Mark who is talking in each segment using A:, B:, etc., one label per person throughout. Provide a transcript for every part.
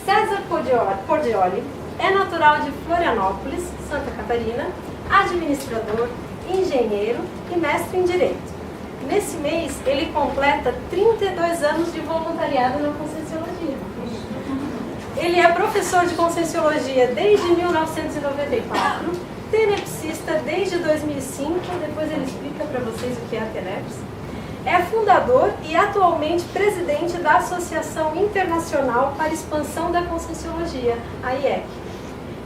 A: César Pordioli é natural de Florianópolis, Santa Catarina, administrador, engenheiro e mestre em Direito. Nesse mês, ele completa 32 anos de voluntariado na Conscienciologia. Ele é professor de Conscienciologia desde 1994, tenepsista desde 2005, depois ele explica para vocês o que é a TENEPS. É fundador e atualmente presidente da Associação Internacional para a Expansão da Conscienciologia, a IEC.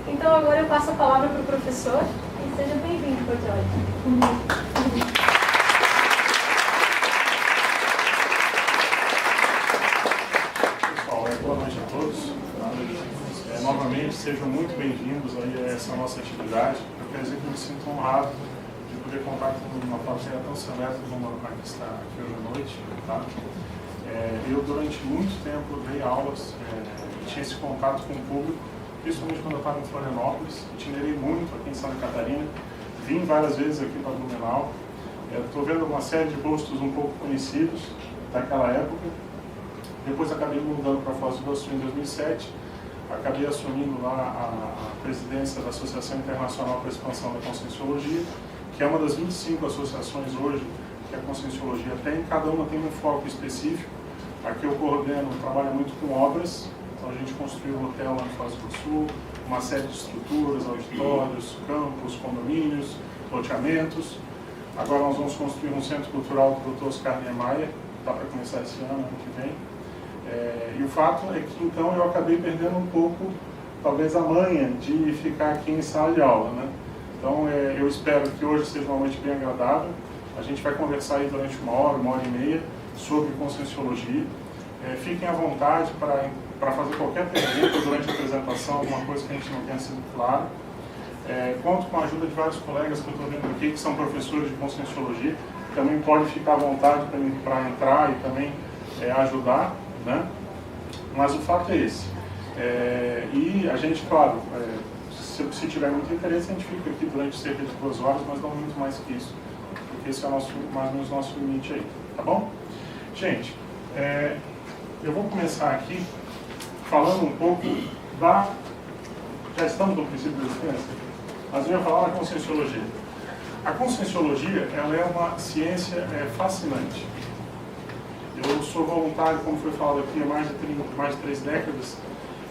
A: Então agora eu passo a palavra para o professor e seja bem-vindo, Pordioli.
B: Boa noite a todos. Novamente, sejam muito bem-vindos a essa nossa atividade. Eu quero dizer que eu me sinto honrado de poder contar com uma plateia tão seleta como a que está aqui hoje à noite. Tá? Eu, durante muito tempo, dei aulas, tinha esse contato com o público, principalmente quando eu estava em Florianópolis. Itinerei muito aqui em Santa Catarina, vim várias vezes aqui para Blumenau. Estou vendo uma série de rostos um pouco conhecidos daquela época. Depois acabei mudando para Foz do Iguaçu em 2007, acabei assumindo lá a presidência da Associação Internacional para a Expansão da Conscienciologia, que é uma das 25 associações hoje que a Conscienciologia tem, cada uma tem um foco específico. Aqui eu coordeno, trabalho muito com obras, então a gente construiu um hotel lá em Foz do Iguaçu, uma série de estruturas, auditórios, campos, condomínios, loteamentos. Agora nós vamos construir um centro cultural do Dr. Oscar Niemeyer, está para começar esse ano que vem. E o fato é que então eu acabei perdendo um pouco, talvez a manha de ficar aqui em sala de aula, né? Então eu espero que hoje seja uma noite bem agradável. A gente vai conversar aí durante uma hora e meia sobre Conscienciologia. Fiquem à vontade para fazer qualquer pergunta durante a apresentação, alguma coisa que a gente não tenha sido claro. Conto com a ajuda de vários colegas que eu estou vendo aqui, que são professores de Conscienciologia. Também pode ficar à vontade para entrar e também ajudar. Né? Mas o fato é esse. E a gente, claro, se tiver muito interesse, a gente fica aqui durante cerca de 2 horas, mas não muito mais que isso, porque esse é mais ou menos o nosso limite aí, tá bom? Gente, eu vou começar aqui falando um pouco da... Já estamos no princípio da ciência, mas eu ia falar da Conscienciologia. A Conscienciologia, ela é uma ciência fascinante. Eu sou voluntário, como foi falado aqui, há mais de 3 décadas,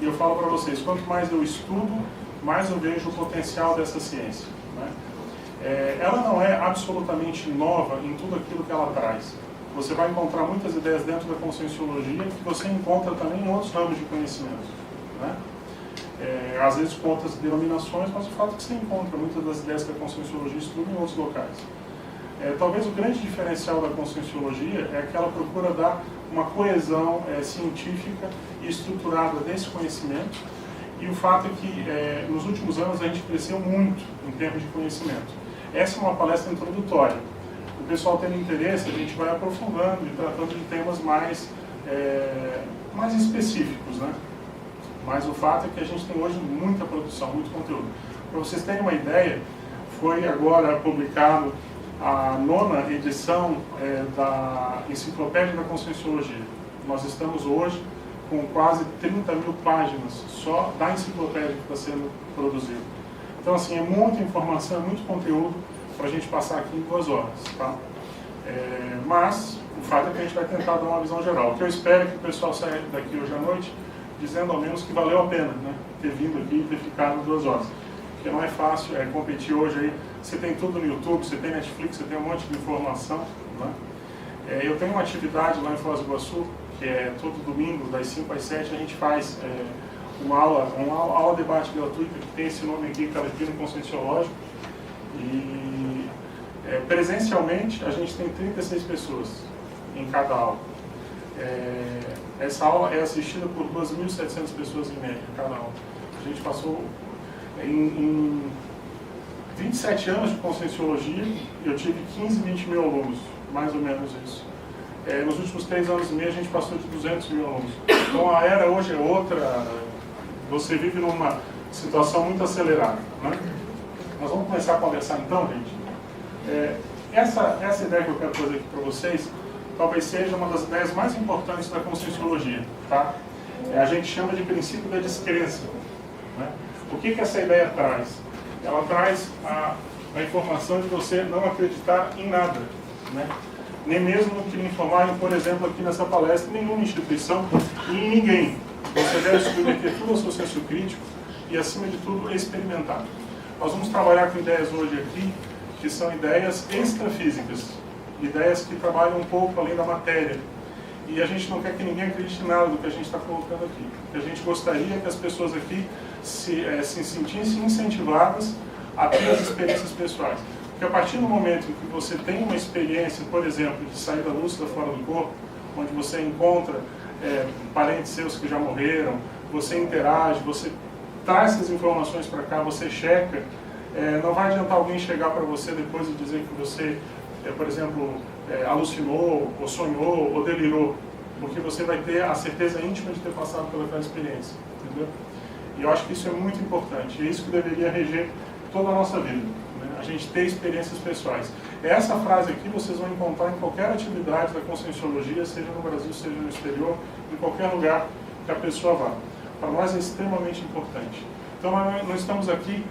B: e eu falo para vocês, quanto mais eu estudo, mais eu vejo o potencial dessa ciência. Né? Ela não é absolutamente nova em tudo aquilo que ela traz. Você vai encontrar muitas ideias dentro da Conscienciologia que você encontra também em outros ramos de conhecimento. Né? Às vezes com outras denominações, mas o fato é que você encontra muitas das ideias que a Conscienciologia estuda em outros locais. Talvez o grande diferencial da Conscienciologia é que ela procura dar uma coesão científica e estruturada desse conhecimento, e o fato é que nos últimos anos a gente cresceu muito em termos de conhecimento. Essa é uma palestra introdutória. O pessoal tendo interesse, a gente vai aprofundando e tratando de temas mais específicos, né? Mas o fato é que a gente tem hoje muita produção, muito conteúdo. Para vocês terem uma ideia, foi agora publicado a 9ª edição da Enciclopédia da Conscienciologia. Nós estamos hoje com quase 30 mil páginas só da enciclopédia que está sendo produzida. Então, assim, é muita informação, é muito conteúdo para a gente passar aqui em 2 horas. Tá? Mas o fato é que a gente vai tentar dar uma visão geral. O que eu espero é que o pessoal saia daqui hoje à noite dizendo ao menos que valeu a pena, né, ter vindo aqui e ter ficado 2 horas. Porque não é fácil competir hoje aí. Você tem tudo no YouTube, você tem Netflix, você tem um monte de informação. Né? Eu tenho uma atividade lá em Foz do Iguaçu, que é todo domingo, das 5 às 7, a gente faz uma aula debate gratuita, que tem esse nome aqui, Calipino Conscienciológico. E presencialmente a gente tem 36 pessoas em cada aula. Essa aula é assistida por 2.700 pessoas em média, cada aula. A gente passou em 27 anos de Conscienciologia, eu tive 15, 20 mil alunos, mais ou menos isso. Nos últimos 3 anos e meio a gente passou de 200 mil alunos. Então a era hoje é outra, você vive numa situação muito acelerada. Né? Nós vamos começar a conversar então, gente. Essa ideia que eu quero trazer aqui para vocês, talvez seja uma das ideias mais importantes da Conscienciologia. Tá? A gente chama de princípio da descrença. Né? O que essa ideia traz? Ela traz a informação de você não acreditar em nada, né? Nem mesmo no que lhe informarem, por exemplo, aqui nessa palestra, nenhuma instituição e em ninguém. Você deve submeter tudo ao seu senso crítico e, acima de tudo, experimentar. Nós vamos trabalhar com ideias hoje aqui, que são ideias extrafísicas, ideias que trabalham um pouco além da matéria. E a gente não quer que ninguém acredite em nada do que a gente está colocando aqui. A gente gostaria que as pessoas aqui se sentissem incentivadas a ter as experiências pessoais. Porque a partir do momento em que você tem uma experiência, por exemplo, de saída lúcida fora do corpo, onde você encontra parentes seus que já morreram, você interage, você traz essas informações para cá, você checa, não vai adiantar alguém chegar para você depois e dizer que você, por exemplo, alucinou, ou sonhou, ou delirou, porque você vai ter a certeza íntima de ter passado pelaquela experiência, entendeu? E eu acho que isso é muito importante, e é isso que deveria reger toda a nossa vida, né? A gente ter experiências pessoais. Essa frase aqui vocês vão encontrar em qualquer atividade da Conscienciologia, seja no Brasil, seja no exterior, em qualquer lugar que a pessoa vá. Para nós é extremamente importante. Então nós não estamos aqui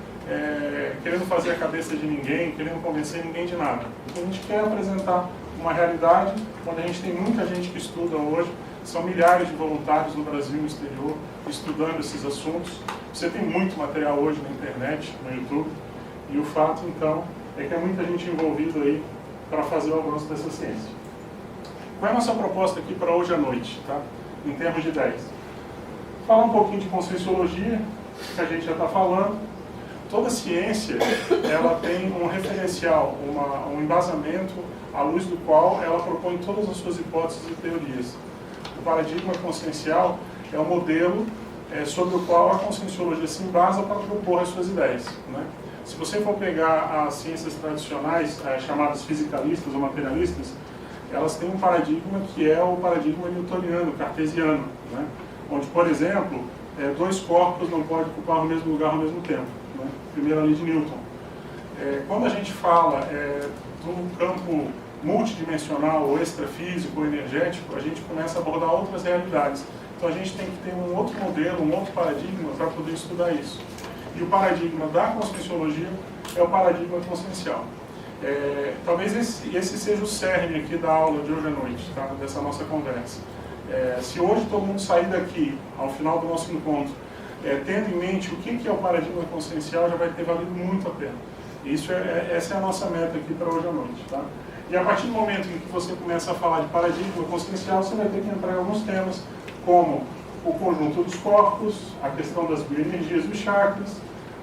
B: querendo fazer a cabeça de ninguém, querendo convencer ninguém de nada. Então, a gente quer apresentar uma realidade onde a gente tem muita gente que estuda hoje, são milhares de voluntários no Brasil e no exterior estudando esses assuntos. Você tem muito material hoje na internet, no YouTube, e o fato, então, é que há muita gente envolvida aí para fazer o avanço dessa ciência. Qual é a nossa proposta aqui para hoje à noite, tá? Em termos de ideias? Falar um pouquinho de Conscienciologia, que a gente já está falando. Toda ciência, ela tem um referencial, um embasamento, à luz do qual ela propõe todas as suas hipóteses e teorias. O paradigma consciencial é o modelo sobre o qual a Conscienciologia se embasa para propor as suas ideias, né? Se você for pegar as ciências tradicionais, chamadas fisicalistas ou materialistas, elas têm um paradigma que é o paradigma newtoniano, cartesiano, né? Onde, por exemplo, dois corpos não podem ocupar o mesmo lugar ao mesmo tempo, né? Primeira lei de Newton. Quando a gente fala do campo multidimensional, ou extrafísico, ou energético, a gente começa a abordar outras realidades. Então a gente tem que ter um outro modelo, um outro paradigma para poder estudar isso. E o paradigma da Conscienciologia é o paradigma consciencial. Talvez esse seja o cerne aqui da aula de hoje à noite, tá? Dessa nossa conversa. Se hoje todo mundo sair daqui, ao final do nosso encontro, tendo em mente o que é o paradigma consciencial, já vai ter valido muito a pena. Essa é a nossa meta aqui para hoje à noite, tá? E a partir do momento em que você começa a falar de paradigma consciencial, você vai ter que entrar em alguns temas, como o conjunto dos corpos, a questão das bioenergias dos chakras.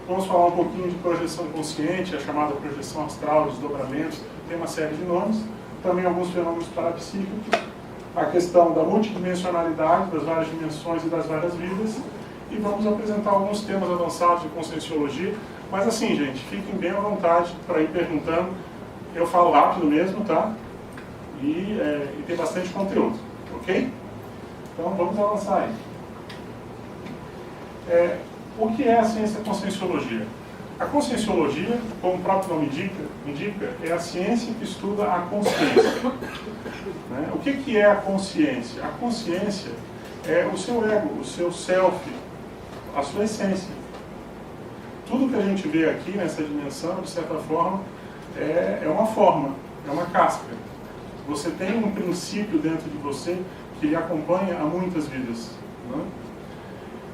B: Vamos falar um pouquinho de projeção consciente, a chamada projeção astral, desdobramentos, tem uma série de nomes. Também alguns fenômenos parapsíquicos, a questão da multidimensionalidade, das várias dimensões e das várias vidas. E vamos apresentar alguns temas avançados de Conscienciologia. Mas assim, gente, fiquem bem à vontade para ir perguntando. Eu falo rápido mesmo, tá? E tem bastante conteúdo, ok? Então vamos avançar aí. O que é a ciência da Conscienciologia? A Conscienciologia, como o próprio nome indica, é a ciência que estuda a consciência. Né? O que é a consciência? A consciência é o seu ego, o seu self, a sua essência. Tudo que a gente vê aqui nessa dimensão, de certa forma, é uma forma, é uma casca. Você tem um princípio dentro de você que lhe acompanha há muitas vidas. Né?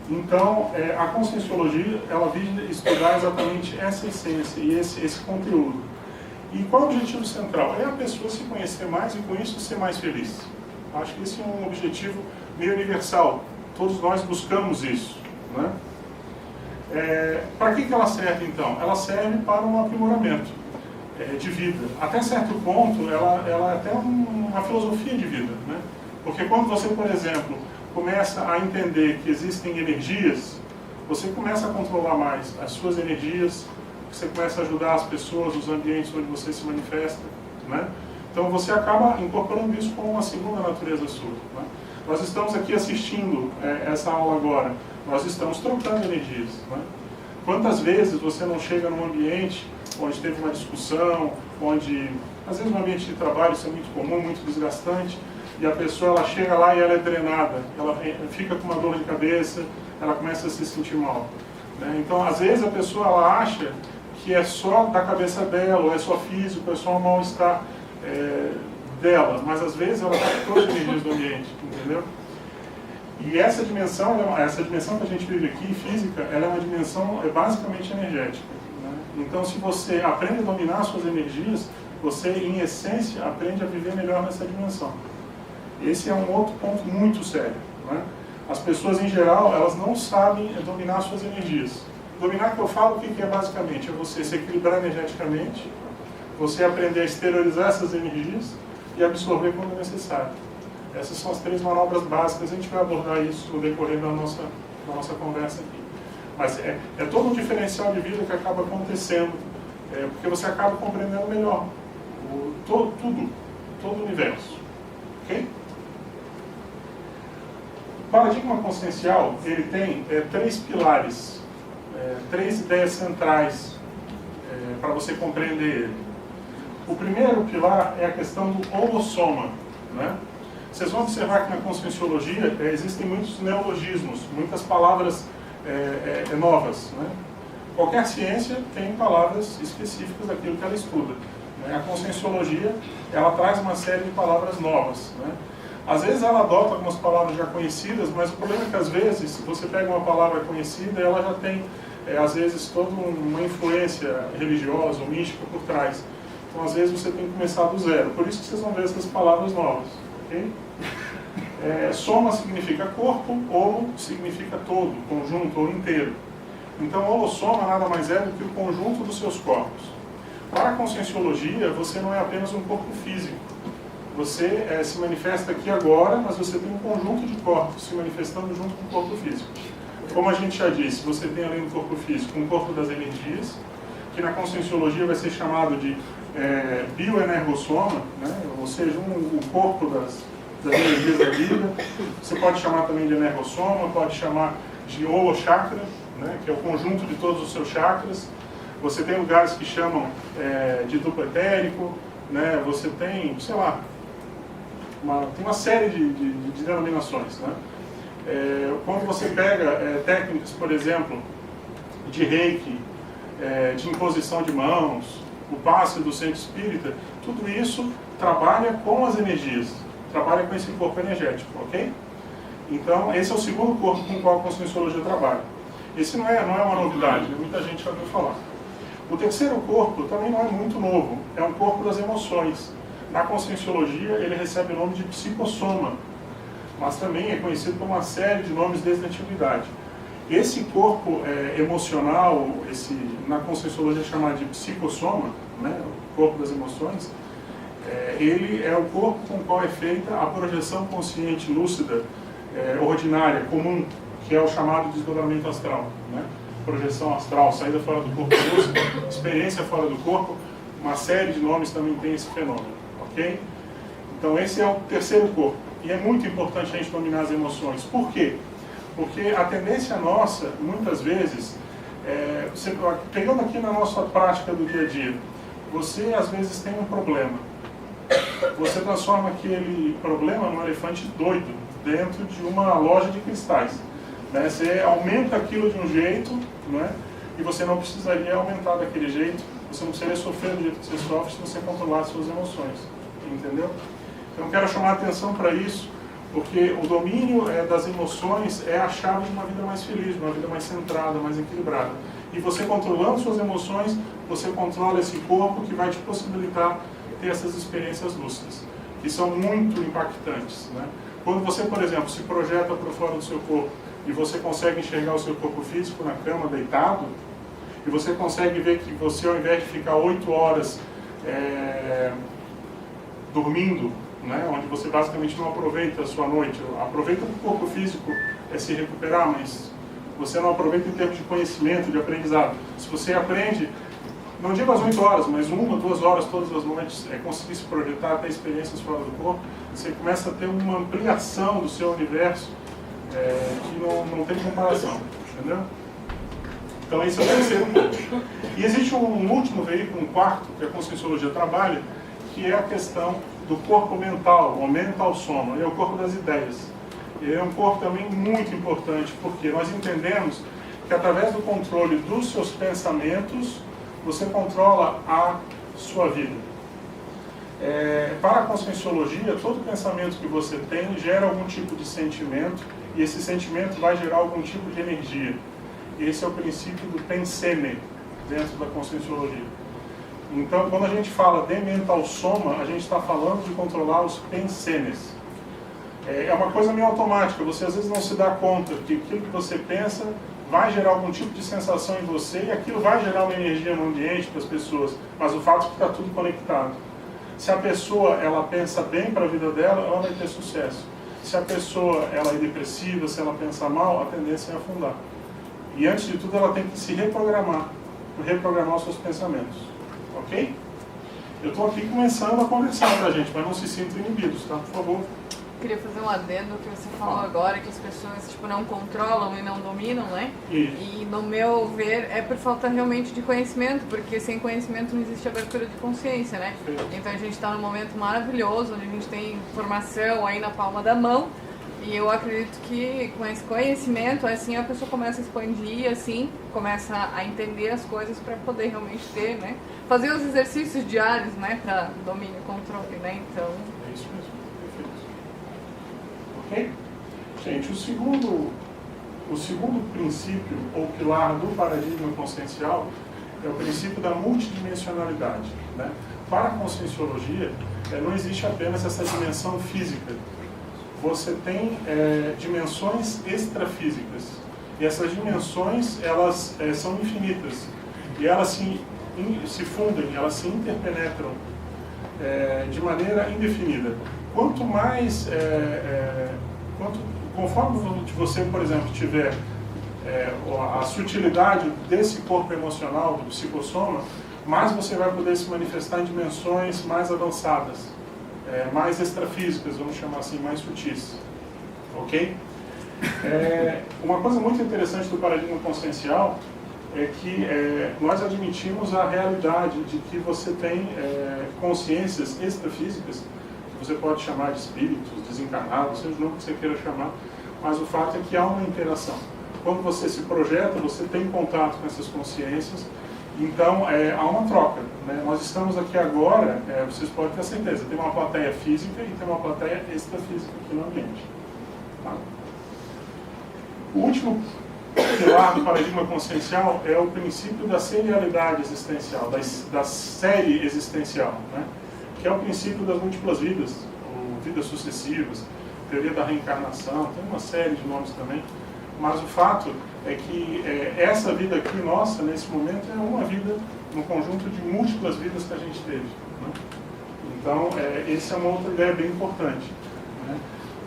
B: Então, a Conscienciologia, ela visa estudar exatamente essa essência e esse conteúdo. E qual é o objetivo central? É a pessoa se conhecer mais e, com isso, ser mais feliz. Acho que esse é um objetivo meio universal. Todos nós buscamos isso. Né? Para que ela serve, então? Ela serve para um aprimoramento de vida. Até certo ponto, ela é até uma filosofia de vida. Né? Porque quando você, por exemplo, começa a entender que existem energias, você começa a controlar mais as suas energias, você começa a ajudar as pessoas, os ambientes onde você se manifesta, né? Então você acaba incorporando isso como uma segunda natureza sua. Né? Nós estamos aqui assistindo essa aula agora, nós estamos trocando energias. Né? Quantas vezes você não chega num ambiente onde teve uma discussão, onde, às vezes no ambiente de trabalho isso é muito comum, muito desgastante, e a pessoa ela chega lá e ela é drenada, ela fica com uma dor de cabeça, ela começa a se sentir mal, né? Então, às vezes a pessoa ela acha que é só da cabeça dela, ou é só físico, é só um mal-estar dela, mas às vezes ela está com todas as energias do ambiente, entendeu? E essa dimensão que a gente vive aqui, física, ela é uma dimensão basicamente energética, né? Então, se você aprende a dominar suas energias, você, em essência, aprende a viver melhor nessa dimensão. Esse é um outro ponto muito sério, né? As pessoas, em geral, elas não sabem dominar suas energias. Dominar, que eu falo, o que é basicamente? É você se equilibrar energeticamente, você aprender a exteriorizar essas energias e absorver quando necessário. Essas são as 3 manobras básicas, a gente vai abordar isso no decorrer da nossa conversa aqui. Mas é todo um diferencial de vida que acaba acontecendo, porque você acaba compreendendo melhor todo o universo. Ok? O paradigma consciencial, ele tem 3 pilares, 3 ideias centrais para você compreender ele. O primeiro pilar é a questão do holossoma, né? Vocês vão observar que na conscienciologia existem muitos neologismos, muitas palavras novas, né? Qualquer ciência tem palavras específicas daquilo que ela estuda, né? A conscienciologia, ela traz uma série de palavras novas, né? Às vezes ela adota algumas palavras já conhecidas, mas o problema é que às vezes, se você pega uma palavra conhecida, ela já tem, às vezes, toda uma influência religiosa ou mística por trás. Então, às vezes, você tem que começar do zero. Por isso que vocês vão ver essas palavras novas. Okay? Soma significa corpo, holo significa todo, conjunto ou inteiro. Então, holossoma nada mais é do que o conjunto dos seus corpos. Para a conscienciologia, você não é apenas um corpo físico. Você se manifesta aqui agora, mas você tem um conjunto de corpos se manifestando junto com o corpo físico. Como a gente já disse, você tem além do corpo físico um corpo das energias, que na conscienciologia vai ser chamado de bioenergossoma, né? Ou seja, o corpo das energias da vida. Você pode chamar também de energossoma, pode chamar de holochakra, né? Que é o conjunto de todos os seus chakras. Você tem lugares que chamam de duplo etérico, né? Você tem, sei lá, tem uma série de denominações, né? Quando você pega técnicas, por exemplo, de reiki, de imposição de mãos, o passe do centro espírita, tudo isso trabalha com as energias, trabalha com esse corpo energético, ok? Então, esse é o segundo corpo com o qual a conscienciologia trabalha. Esse não é uma novidade, muita gente já ouviu falar. O terceiro corpo também não é muito novo, é um corpo das emoções. Na conscienciologia, ele recebe o nome de psicossoma, mas também é conhecido por uma série de nomes desde a antiguidade. Esse corpo emocional, na conscienciologia é chamado de psicossoma, né, o corpo das emoções, ele é o corpo com o qual é feita a projeção consciente lúcida, ordinária, comum, que é o chamado desdobramento astral, né? Projeção astral, saída fora do corpo lúcido, experiência fora do corpo, uma série de nomes também tem esse fenômeno, ok? Então esse é o terceiro corpo, e é muito importante a gente dominar as emoções. Por quê? Porque a tendência nossa, muitas vezes, pegando aqui na nossa prática do dia a dia, você às vezes tem um problema, você transforma aquele problema num elefante doido dentro de uma loja de cristais, né? Você aumenta aquilo de um jeito, né? E você não precisaria aumentar daquele jeito, você não precisaria sofrer do jeito que você sofre se você controlar as suas emoções, entendeu? Então eu quero chamar a atenção para isso, porque o domínio das emoções é a chave de uma vida mais feliz, de uma vida mais centrada, mais equilibrada. E você controlando suas emoções, você controla esse corpo que vai te possibilitar ter essas experiências lúcidas, que são muito impactantes, né? Quando você, por exemplo, se projeta para fora do seu corpo e você consegue enxergar o seu corpo físico na cama, deitado, e você consegue ver que você, ao invés de ficar 8 horas dormindo, né, onde você basicamente não aproveita a sua noite, aproveita o corpo físico se recuperar, mas você não aproveita em termos de conhecimento, de aprendizado. Se você aprende, não digo as 8 horas, mas 1 ou 2 horas todas as noites, conseguir se projetar, ter experiências fora do corpo, você começa a ter uma ampliação do seu universo que não tem comparação, entendeu? Então esse é o terceiro ponto. E existe um último veículo, um quarto, que a conscienciologia trabalha, que é a questão do corpo mental, o mental soma, é o corpo das ideias. Ele é um corpo também muito importante, porque nós entendemos que através do controle dos seus pensamentos, você controla a sua vida. Para a Conscienciologia, todo pensamento que você tem gera algum tipo de sentimento, e esse sentimento vai gerar algum tipo de energia. Esse é o princípio do pensene, dentro da Conscienciologia. Então, quando a gente fala de mental soma, a gente está falando de controlar os pensenes. É uma coisa meio automática, você às vezes não se dá conta que aquilo que você pensa vai gerar algum tipo de sensação em você e aquilo vai gerar uma energia no ambiente para as pessoas, mas o fato é que está tudo conectado. Se a pessoa ela pensa bem para a vida dela, ela vai ter sucesso. Se a pessoa ela é depressiva, se ela pensa mal, a tendência é afundar. E antes de tudo ela tem que se reprogramar os seus pensamentos. Ok? Eu estou aqui começando a conversar para a gente, mas não se sintam inibidos, tá? Por favor.
C: Queria fazer um adendo que você falou agora, que as pessoas não controlam e não dominam, né?
B: Isso.
C: E no meu ver é por falta realmente de conhecimento, porque sem conhecimento não existe abertura de consciência, né?
B: Sim.
C: Então a gente está num momento maravilhoso, onde a gente tem informação aí na palma da mão, e eu acredito que com esse conhecimento, assim, a pessoa começa a expandir, assim, começa a entender as coisas para poder realmente ter, né? Fazer os exercícios diários, né? Para domínio e controle, né? Então...
B: É isso mesmo. Ok? Gente, o segundo princípio, ou pilar do paradigma consciencial, é o princípio da multidimensionalidade. Né? Para a Conscienciologia, não existe apenas essa dimensão física. Você tem dimensões extrafísicas. E essas dimensões, elas são infinitas. E elas se fundem, elas se interpenetram de maneira indefinida. Quanto mais, conforme você, por exemplo, tiver a sutilidade desse corpo emocional, do psicossoma, mais você vai poder se manifestar em dimensões mais avançadas, mais extrafísicas, vamos chamar assim, mais sutis. Ok? Uma coisa muito interessante do paradigma consciencial é que nós admitimos a realidade de que você tem consciências extrafísicas, que você pode chamar de espíritos, desencarnados, seja o nome que você queira chamar, mas o fato é que há uma interação. Quando você se projeta, você tem contato com essas consciências, então há uma troca. Né? Nós estamos aqui agora, vocês podem ter certeza, tem uma plateia física e tem uma plateia extrafísica aqui no ambiente. Tá? O último pilar do paradigma consciencial é o princípio da serialidade existencial, da série existencial, né? Que é o princípio das múltiplas vidas, ou vidas sucessivas, teoria da reencarnação, tem uma série de nomes também, mas o fato é que essa vida aqui nossa, nesse momento, é uma vida, um conjunto de múltiplas vidas que a gente teve. Né? Então, essa é uma outra ideia bem importante. Né?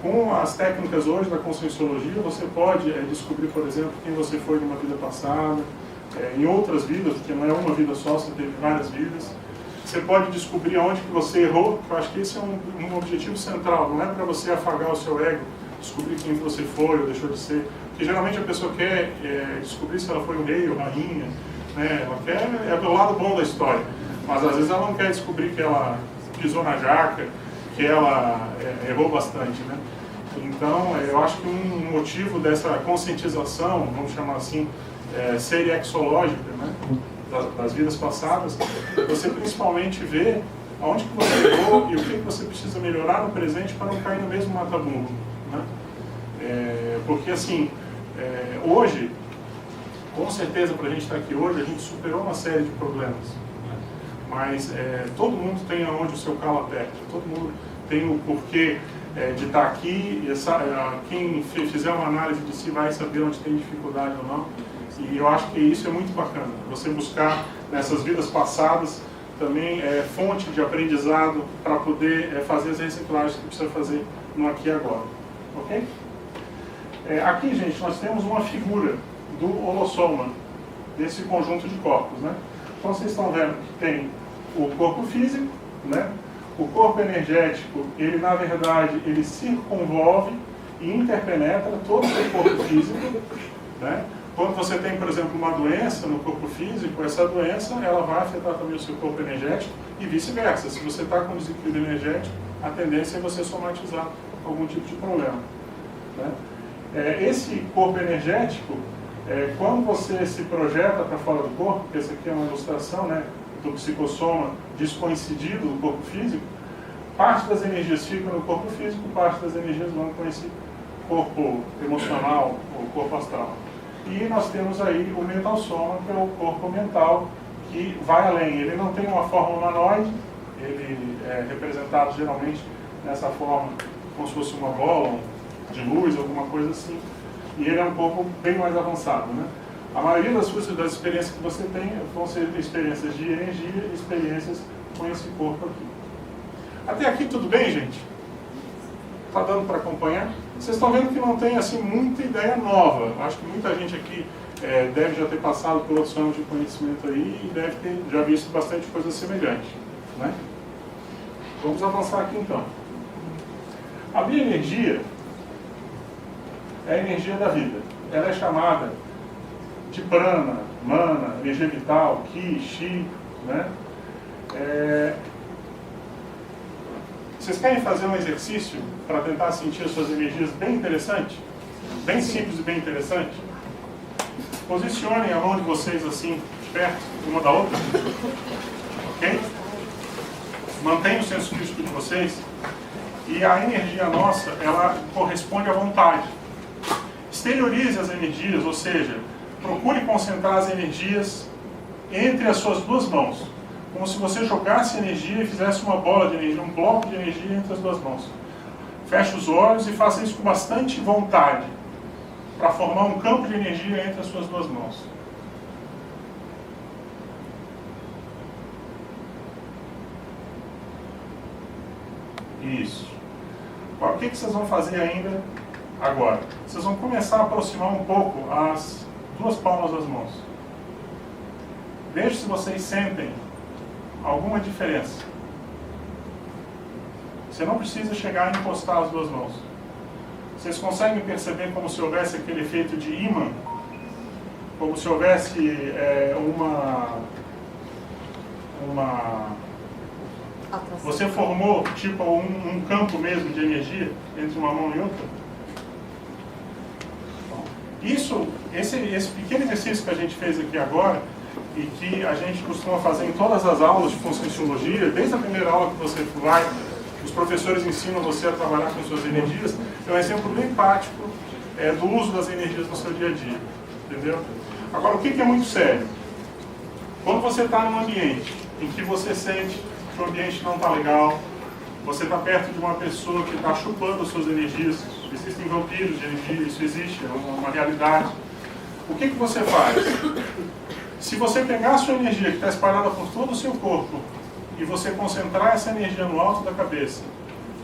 B: Com as técnicas hoje da Conscienciologia, você pode descobrir, por exemplo, quem você foi numa vida passada, em outras vidas, porque não é uma vida só, você teve várias vidas. Você pode descobrir aonde que você errou, eu acho que esse é um objetivo central, não é para você afagar o seu ego, descobrir quem você foi ou deixou de ser, porque geralmente a pessoa quer descobrir se ela foi um rei ou rainha, né? Ela quer, do lado bom da história, mas às vezes ela não quer descobrir que ela pisou na jaca, que ela errou bastante, né? Então, eu acho que um motivo dessa conscientização, vamos chamar assim, seriexológica, né? Das vidas passadas, você principalmente vê aonde que você errou e o que você precisa melhorar no presente para não cair no mesmo matabundo, né? Porque assim, hoje, com certeza para a gente estar aqui hoje, a gente superou uma série de problemas, né? Mas todo mundo tem aonde o seu calo aperta, todo mundo tem o porquê de estar aqui, quem fizer uma análise de si vai saber onde tem dificuldade ou não. E eu acho que isso é muito bacana, você buscar nessas vidas passadas também fonte de aprendizado para poder fazer as reciclagens que precisa fazer no aqui e agora. Ok? Aqui, gente, nós temos uma figura do holossoma, desse conjunto de corpos, né? Então vocês estão vendo que tem o corpo físico, né? O corpo energético, ele na verdade, ele circunvolve e interpenetra todo o seu corpo físico, né? Quando você tem, por exemplo, uma doença no corpo físico, essa doença ela vai afetar também o seu corpo energético e vice-versa. Se você está com desequilíbrio energético, a tendência é você somatizar algum tipo de problema, né? Esse corpo energético, quando você se projeta para fora do corpo, porque essa aqui é uma ilustração, né, do psicossoma descoincidido do corpo físico, parte das energias ficam no corpo físico, parte das energias vão com esse corpo emocional, ou corpo astral. E nós temos aí o mental soma, que é o corpo mental, que vai além. Ele não tem uma forma humanoide, ele é representado geralmente nessa forma, como se fosse uma bola de luz, alguma coisa assim, e ele é um corpo bem mais avançado, né? A maioria das experiências que você tem vão ser experiências de energia e experiências com esse corpo aqui. Até aqui tudo bem, gente? Está dando para acompanhar? Vocês estão vendo que não tem assim muita ideia nova. Acho que muita gente aqui deve já ter passado por outros ramos de conhecimento aí e deve ter já visto bastante coisa semelhante, né? Vamos avançar aqui então. A bioenergia é a energia da vida. Ela é chamada de prana, mana, energia vital, ki, chi, né? Vocês querem fazer um exercício para tentar sentir as suas energias bem interessante? Bem simples e bem interessante? Posicionem a mão de vocês assim, perto uma da outra. Ok? Mantenham o senso crítico de vocês. E a energia nossa, ela corresponde à vontade. Exteriorize as energias, ou seja, procure concentrar as energias entre as suas duas mãos. Como se você jogasse energia e fizesse uma bola de energia, um bloco de energia entre as duas mãos. Feche os olhos e faça isso com bastante vontade, para formar um campo de energia entre as suas duas mãos. Isso. Agora, o que vocês vão fazer ainda agora? Vocês vão começar a aproximar um pouco as duas palmas das mãos. Veja se vocês sentem alguma diferença. Você não precisa chegar a encostar as duas mãos. Vocês conseguem perceber como se houvesse aquele efeito de ímã? Como se houvesse Você formou tipo um campo mesmo de energia entre uma mão e outra? Esse pequeno exercício que a gente fez aqui agora, e que a gente costuma fazer em todas as aulas de conscienciologia, desde a primeira aula que você vai, os professores ensinam você a trabalhar com suas energias, é um exemplo bem prático do uso das energias no seu dia a dia, entendeu? Agora, o que é muito sério? Quando você está num ambiente em que você sente que o ambiente não está legal, você está perto de uma pessoa que está chupando suas energias, existem vampiros de energia, isso existe, é uma realidade. O que você faz? Se você pegar a sua energia que está espalhada por todo o seu corpo e você concentrar essa energia no alto da cabeça,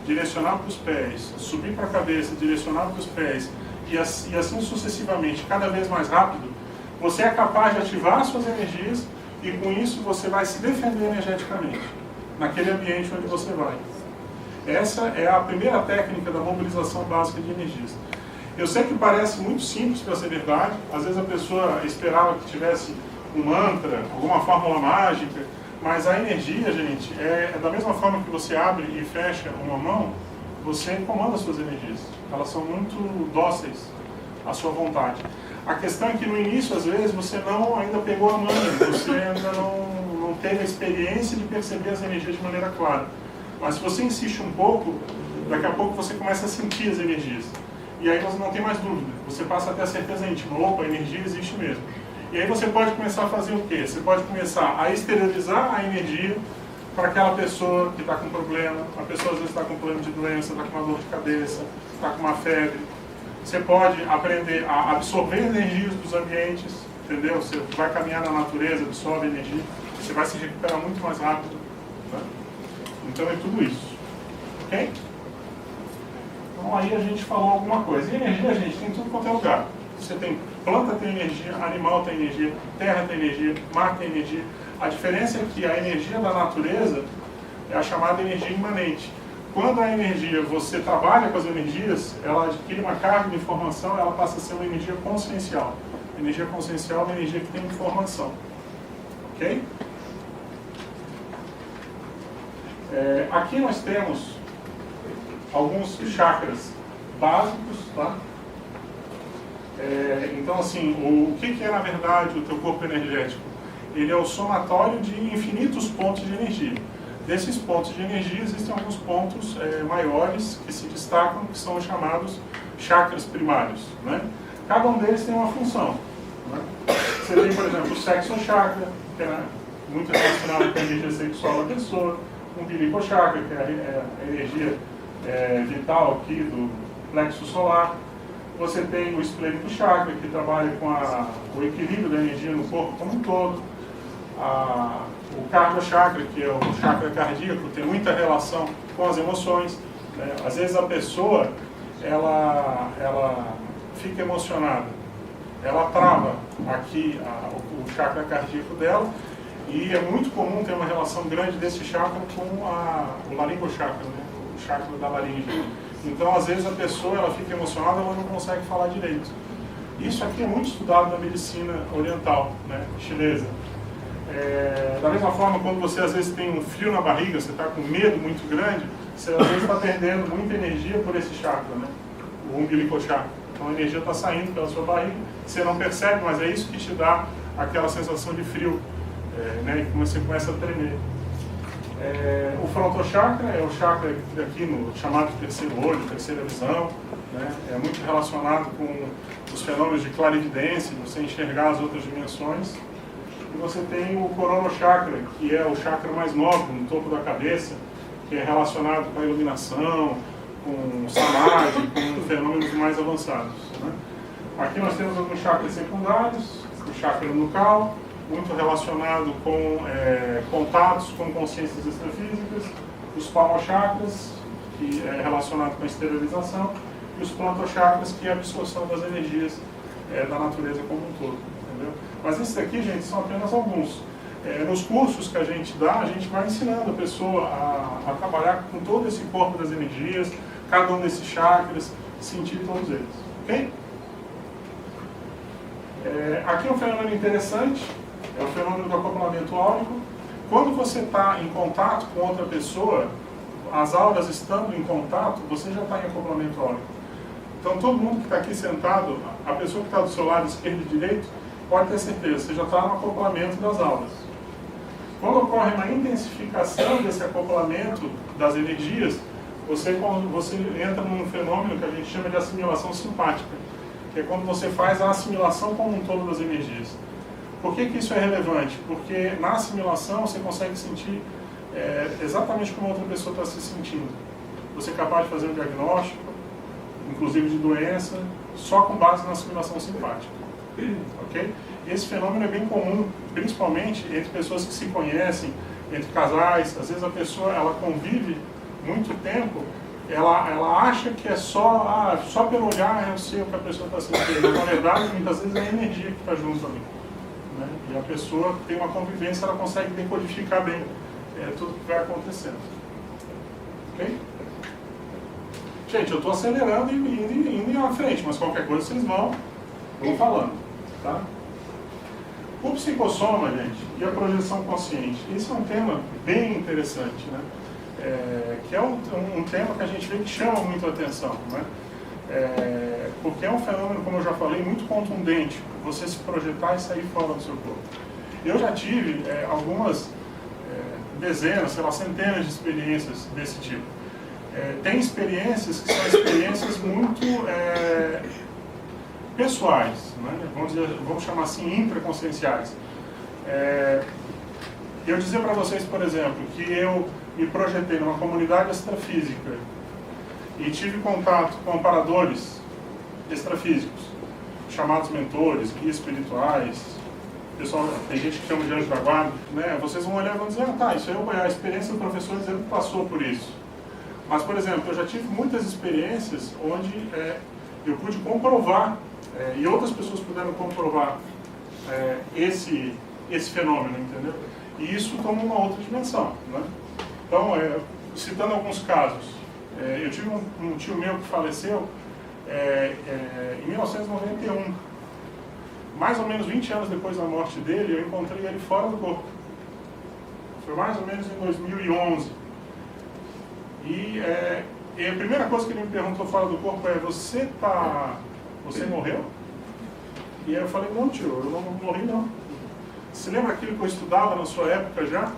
B: direcionar para os pés, subir para a cabeça, direcionar para os pés e assim sucessivamente, cada vez mais rápido, você é capaz de ativar suas energias e com isso você vai se defender energeticamente naquele ambiente onde você vai. Essa é a primeira técnica da mobilização básica de energias. Eu sei que parece muito simples para ser verdade, às vezes a pessoa esperava que tivesse um mantra, alguma fórmula mágica, mas a energia, gente, é da mesma forma que você abre e fecha uma mão, você comanda as suas energias. Elas são muito dóceis à sua vontade. A questão é que no início, às vezes, você não ainda pegou a manha, você ainda não teve a experiência de perceber as energias de maneira clara. Mas se você insiste um pouco, daqui a pouco você começa a sentir as energias. E aí você não tem mais dúvida, você passa a ter a certeza íntima, opa, a energia existe mesmo. E aí você pode começar a fazer o quê? Você pode começar a exteriorizar a energia para aquela pessoa que está com problema. A pessoa às vezes está com problema de doença, está com uma dor de cabeça, está com uma febre. Você pode aprender a absorver energias dos ambientes, entendeu? Você vai caminhar na natureza, absorve energia, você vai se recuperar muito mais rápido. Tá? Então é tudo isso. Ok? Então aí a gente falou alguma coisa. E energia, gente, tem tudo quanto é lugar. Você tem planta tem energia, animal tem energia, terra tem energia, mar tem energia. A diferença é que a energia da natureza é a chamada energia imanente. Quando a energia, você trabalha com as energias, ela adquire uma carga de informação, ela passa a ser uma energia consciencial. A energia consciencial é uma energia que tem informação. Ok? Aqui nós temos alguns chakras básicos, tá? Então, assim, o que é, na verdade, o teu corpo energético? Ele é o somatório de infinitos pontos de energia. Desses pontos de energia, existem alguns pontos maiores que se destacam, que são os chamados chakras primários, né? Cada um deles tem uma função, né? Você tem, por exemplo, o sexo chakra, que é muito relacionado com a energia sexual da pessoa, o umbilical chakra, que é a energia vital aqui do plexo solar. Você tem o esplênico chakra, que trabalha com o equilíbrio da energia no corpo como um todo. O cardio chakra, que é o chakra cardíaco, tem muita relação com as emoções, né? Às vezes a pessoa ela fica emocionada, ela trava aqui o chakra cardíaco dela, e é muito comum ter uma relação grande desse chakra com o laringochakra, né? O chakra da laringe. Então, às vezes a pessoa ela fica emocionada, ela não consegue falar direito. Isso aqui é muito estudado na medicina oriental, né? Chinesa. Da mesma forma, quando você às vezes tem um frio na barriga, você está com medo muito grande, você às vezes está perdendo muita energia por esse chakra, né? O umbilical chakra. Então a energia está saindo pela sua barriga, você não percebe, mas é isso que te dá aquela sensação de frio, né? E você começa a tremer. O frontochakra é o chakra aqui no chamado terceiro olho, terceira visão, né? É muito relacionado com os fenômenos de clarividência, de você enxergar as outras dimensões. E você tem o coronochakra, que é o chakra mais nobre, no topo da cabeça, que é relacionado com a iluminação, com o samadhi, com fenômenos mais avançados, né? Aqui nós temos alguns chakras secundários, o chakra nucal, muito relacionado com contatos com consciências extrafísicas, os palmochakras, que é relacionado com a esterilização, e os plantochakras, que é a absorção das energias da natureza como um todo, entendeu? Mas esses aqui, gente, são apenas alguns. Nos cursos que a gente dá, a gente vai ensinando a pessoa a trabalhar com todo esse corpo das energias, cada um desses chakras, sentir todos eles, ok? Aqui é um fenômeno interessante, é o fenômeno do acoplamento áurico. Quando você está em contato com outra pessoa, as auras estando em contato, você já está em acoplamento áurico. Então todo mundo que está aqui sentado, a pessoa que está do seu lado esquerdo e direito, pode ter certeza, você já está no acoplamento das auras. Quando ocorre uma intensificação desse acoplamento das energias, você entra num fenômeno que a gente chama de assimilação simpática, que é quando você faz a assimilação como um todo das energias. Por que isso é relevante? Porque na assimilação você consegue sentir exatamente como a outra pessoa está se sentindo. Você é capaz de fazer um diagnóstico, inclusive de doença, só com base na assimilação simpática. Ok? Esse fenômeno é bem comum, principalmente entre pessoas que se conhecem, entre casais. Às vezes a pessoa ela convive muito tempo, ela acha que é só pelo olhar eu sei o que a pessoa está sentindo. Na verdade, muitas vezes é a energia que está junto ali, né? E a pessoa tem uma convivência, ela consegue decodificar bem tudo que vai acontecendo. Ok? Gente, eu estou acelerando e indo à frente, mas qualquer coisa vocês vão falando, tá? O psicossoma, gente, e a projeção consciente, isso é um tema bem interessante, né? Que é um tema que a gente vê que chama muito a atenção, né? Porque é um fenômeno, como eu já falei, muito contundente, você se projetar e sair fora do seu corpo. Eu já tive algumas dezenas, sei lá, centenas de experiências desse tipo. Tem experiências que são experiências muito pessoais, né? Vamos chamar assim, intraconscienciais. Eu dizer para vocês, por exemplo, que eu me projetei numa comunidade extrafísica e tive contato com amparadores extrafísicos, chamados mentores, guias espirituais. Pessoal, tem gente que chama de anjo da guarda, né? Vocês vão olhar e vão dizer, isso é a experiência do professor dizendo que passou por isso. Mas, por exemplo, eu já tive muitas experiências onde eu pude comprovar, e outras pessoas puderam comprovar esse fenômeno, entendeu? E isso toma uma outra dimensão, né? Então, citando alguns casos, eu tive um tio meu que faleceu em 1991. Mais ou menos 20 anos depois da morte dele, eu encontrei ele fora do corpo. Foi mais ou menos em 2011. E E a primeira coisa que ele me perguntou fora do corpo é, você morreu? E aí eu falei, não tio, eu não morri não. Você lembra aquilo que eu estudava na sua época já?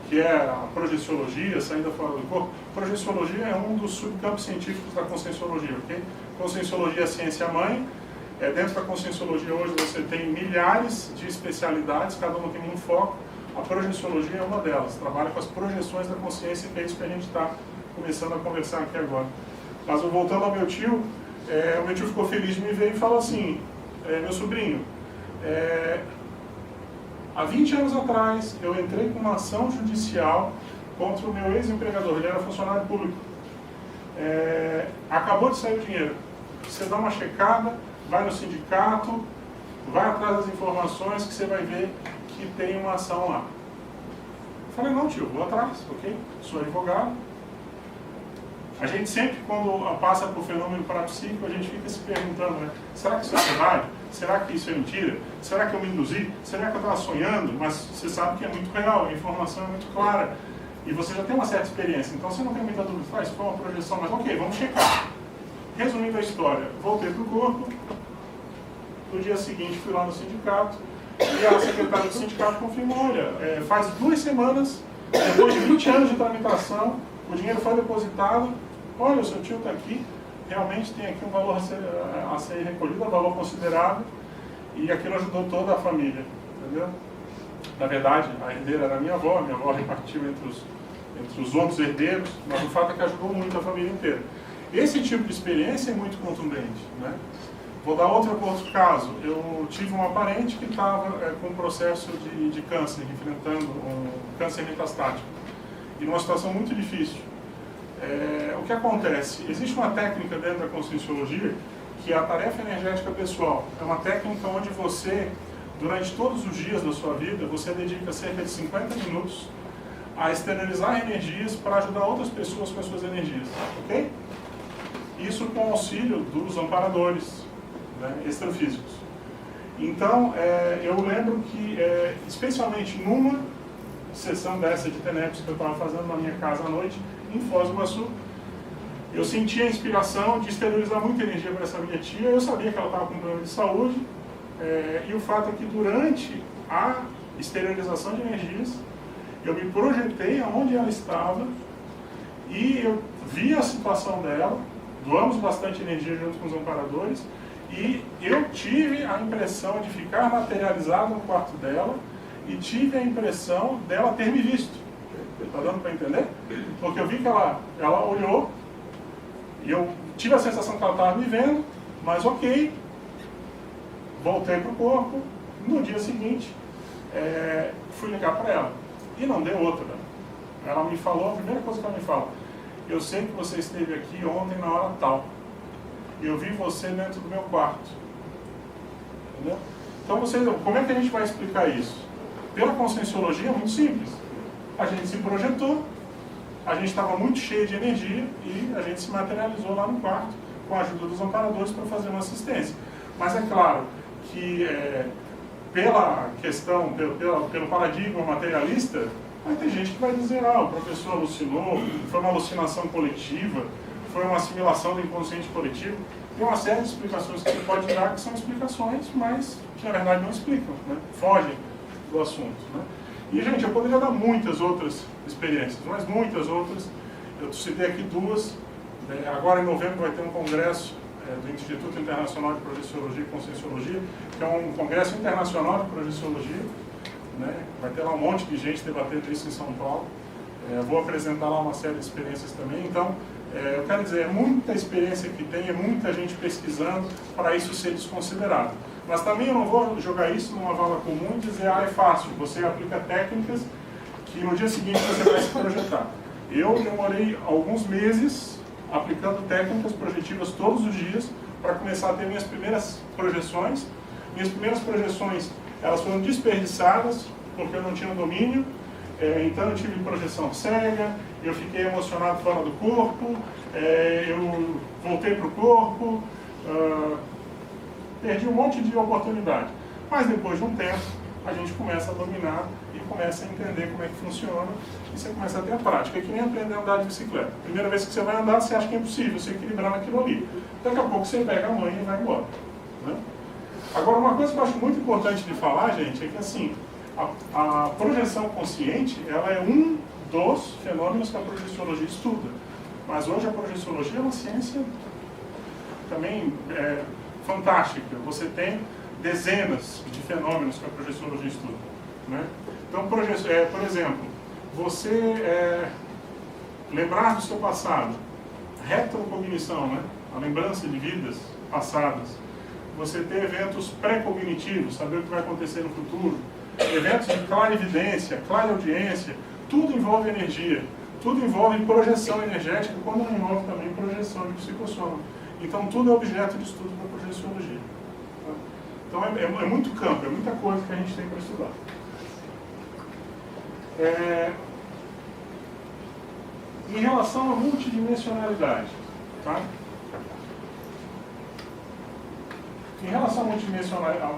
B: Que é a projeciologia, saída fora do corpo. Projeciologia é um dos subcampos científicos da conscienciologia, ok? Conscienciologia é a ciência mãe. Dentro da conscienciologia hoje você tem milhares de especialidades, cada uma tem um foco. A projeciologia é uma delas, trabalha com as projeções da consciência, que é isso que a gente está começando a conversar aqui agora. Mas voltando ao meu tio, o meu tio ficou feliz de me ver e falou assim, meu sobrinho, há 20 anos atrás eu entrei com uma ação judicial contra o meu ex-empregador, ele era funcionário público. Acabou de sair o dinheiro, você dá uma checada, vai no sindicato, vai atrás das informações que você vai ver que tem uma ação lá. Eu falei, não tio, vou atrás, ok? Sou advogado. A gente sempre, quando passa por fenômeno parapsíquico, a gente fica se perguntando, né? Será que isso é verdade? Será que isso é mentira? Será que eu me induzi? Será que eu estava sonhando? Mas você sabe que é muito real, a informação é muito clara. E você já tem uma certa experiência, então você não tem muita dúvida. Isso foi uma projeção, mas ok, vamos checar. Resumindo a história, voltei para o corpo. No dia seguinte fui lá no sindicato e a secretária do sindicato confirmou, olha, faz 2 semanas, depois de 20 anos de tramitação, o dinheiro foi depositado, olha, o seu tio está aqui, realmente tem aqui um valor a ser recolhido, um valor considerável, e aquilo ajudou toda a família, entendeu? Na verdade, a herdeira era minha avó repartiu entre os outros herdeiros, mas o fato é que ajudou muito a família inteira. Esse tipo de experiência é muito contundente, né? Vou dar outro caso. Eu tive uma parente que estava com um processo de câncer, enfrentando um câncer metastático, e numa situação muito difícil. O que acontece? Existe uma técnica dentro da conscienciologia que é a tarefa energética pessoal. É uma técnica onde você, durante todos os dias da sua vida, você dedica cerca de 50 minutos a exteriorizar energias para ajudar outras pessoas com as suas energias, ok? Isso com o auxílio dos amparadores, né, extrafísicos. Então, eu lembro que, especialmente numa sessão dessa de TENEPS que eu estava fazendo na minha casa à noite, em Foz do Iguaçu, eu senti a inspiração de exteriorizar muita energia para essa minha tia. Eu sabia que ela estava com problema de saúde, e o fato é que durante a exteriorização de energias, eu me projetei aonde ela estava e eu vi a situação dela, doamos bastante energia junto com os amparadores, e eu tive a impressão de ficar materializado no quarto dela e tive a impressão dela ter me visto. Está dando para entender? Porque eu vi que ela olhou e eu tive a sensação que ela estava me vendo, mas ok, voltei para o corpo. No dia seguinte, fui ligar para ela e não deu outra. Ela me falou, a primeira coisa que ela me fala, eu sei que você esteve aqui ontem na hora tal. Eu vi você dentro do meu quarto. Entendeu? Então, como é que a gente vai explicar isso? Pela conscienciologia é muito simples. A gente se projetou, a gente estava muito cheio de energia e a gente se materializou lá no quarto com a ajuda dos amparadores para fazer uma assistência. Mas é claro que pela questão, pelo paradigma materialista, vai ter gente que vai dizer, o professor alucinou, foi uma alucinação coletiva, foi uma assimilação do inconsciente coletivo. Tem uma série de explicações que você pode dar que são explicações, mas que na verdade não explicam, né? Fogem do assunto, né? E, gente, eu poderia dar muitas outras experiências, mas muitas outras. Eu citei aqui 2. Agora, em novembro, vai ter um congresso do Instituto Internacional de Projeciologia e Conscienciologia, que é um congresso internacional de projeciologia, né? Vai ter lá um monte de gente debatendo isso em São Paulo. Vou apresentar lá uma série de experiências também. Então, eu quero dizer, é muita experiência que tem, é muita gente pesquisando para isso ser desconsiderado. Mas também eu não vou jogar isso numa vala comum e dizer, é fácil, você aplica técnicas que no dia seguinte você vai se projetar. Eu demorei alguns meses aplicando técnicas projetivas todos os dias para começar a ter minhas primeiras projeções. Minhas primeiras projeções, elas foram desperdiçadas porque eu não tinha domínio. Então eu tive projeção cega, eu fiquei emocionado fora do corpo, eu voltei para o corpo, perdi um monte de oportunidade. Mas depois de um tempo, a gente começa a dominar e começa a entender como é que funciona e você começa a ter a prática. É que nem aprender a andar de bicicleta. Primeira vez que você vai andar, você acha que é impossível se equilibrar naquilo ali. Daqui a pouco você pega a manha e vai embora. Né? Agora, uma coisa que eu acho muito importante de falar, gente, é que assim, a projeção consciente, ela é um dos fenômenos que a projeciologia estuda. Mas hoje a projeciologia é uma ciência também fantástica. Você tem dezenas de fenômenos que a projeciologia estuda. Né? Então, por exemplo, você lembrar do seu passado, retrocognição, né? A lembrança de vidas passadas. Você ter eventos pré-cognitivos, saber o que vai acontecer no futuro, eventos de clarividência, clareaudiência, tudo envolve energia, tudo envolve projeção energética, quando não envolve também projeção de psicossoma. Então tudo é objeto de estudo da projeciologia. Então é muito campo, é muita coisa que a gente tem para estudar. Em relação à multidimensionalidade, tá? Em relação à multidimensionalidade,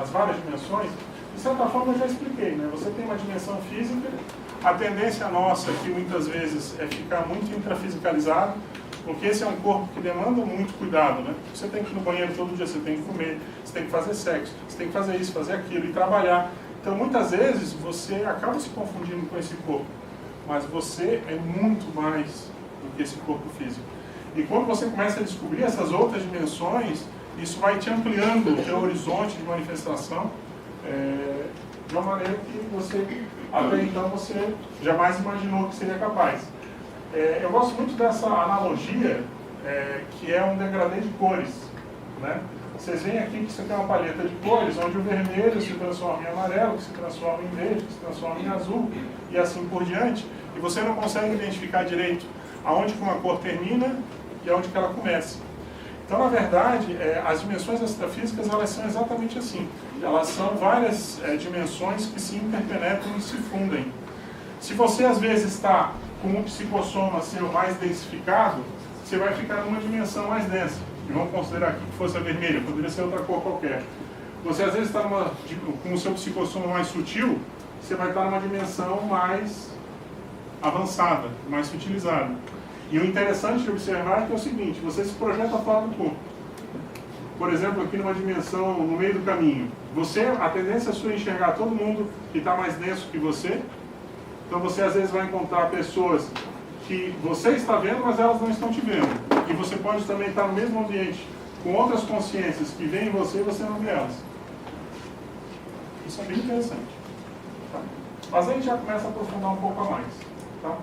B: às várias dimensões, de certa forma eu já expliquei, né? Você tem uma dimensão física, a tendência nossa aqui muitas vezes é ficar muito intrafisicalizado, porque esse é um corpo que demanda muito cuidado, né? Você tem que ir no banheiro todo dia, você tem que comer, você tem que fazer sexo, você tem que fazer isso, fazer aquilo e trabalhar. Então muitas vezes você acaba se confundindo com esse corpo, mas você é muito mais do que esse corpo físico. E quando você começa a descobrir essas outras dimensões, isso vai te ampliando o teu horizonte de manifestação de uma maneira que você, até então, você jamais imaginou que seria capaz. Eu gosto muito dessa analogia, que é um degradê de cores. Né? Vocês veem aqui que isso aqui é uma paleta de cores, onde o vermelho se transforma em amarelo, que se transforma em verde, que se transforma em azul, e assim por diante. E você não consegue identificar direito aonde que uma cor termina e aonde que ela começa. Então, na verdade, as dimensões extrafísicas, elas são exatamente assim. Elas são várias dimensões que se interpenetram e se fundem. Se você, às vezes, está com um psicossoma seu mais densificado, você vai ficar numa dimensão mais densa. E vamos considerar aqui que fosse a vermelha, poderia ser outra cor qualquer. Você, às vezes, está com o seu psicossoma mais sutil, você vai estar numa dimensão mais avançada, mais sutilizada. E o interessante de observar é que é o seguinte, você se projeta fora do corpo. Por exemplo, aqui numa dimensão no meio do caminho. A tendência sua é enxergar todo mundo que está mais denso que você. Então você às vezes vai encontrar pessoas que você está vendo, mas elas não estão te vendo. E você pode também estar no mesmo ambiente com outras consciências que veem você e você não vê elas. Isso é bem interessante. Tá? Mas aí a gente já começa a aprofundar um pouco a mais. Tá?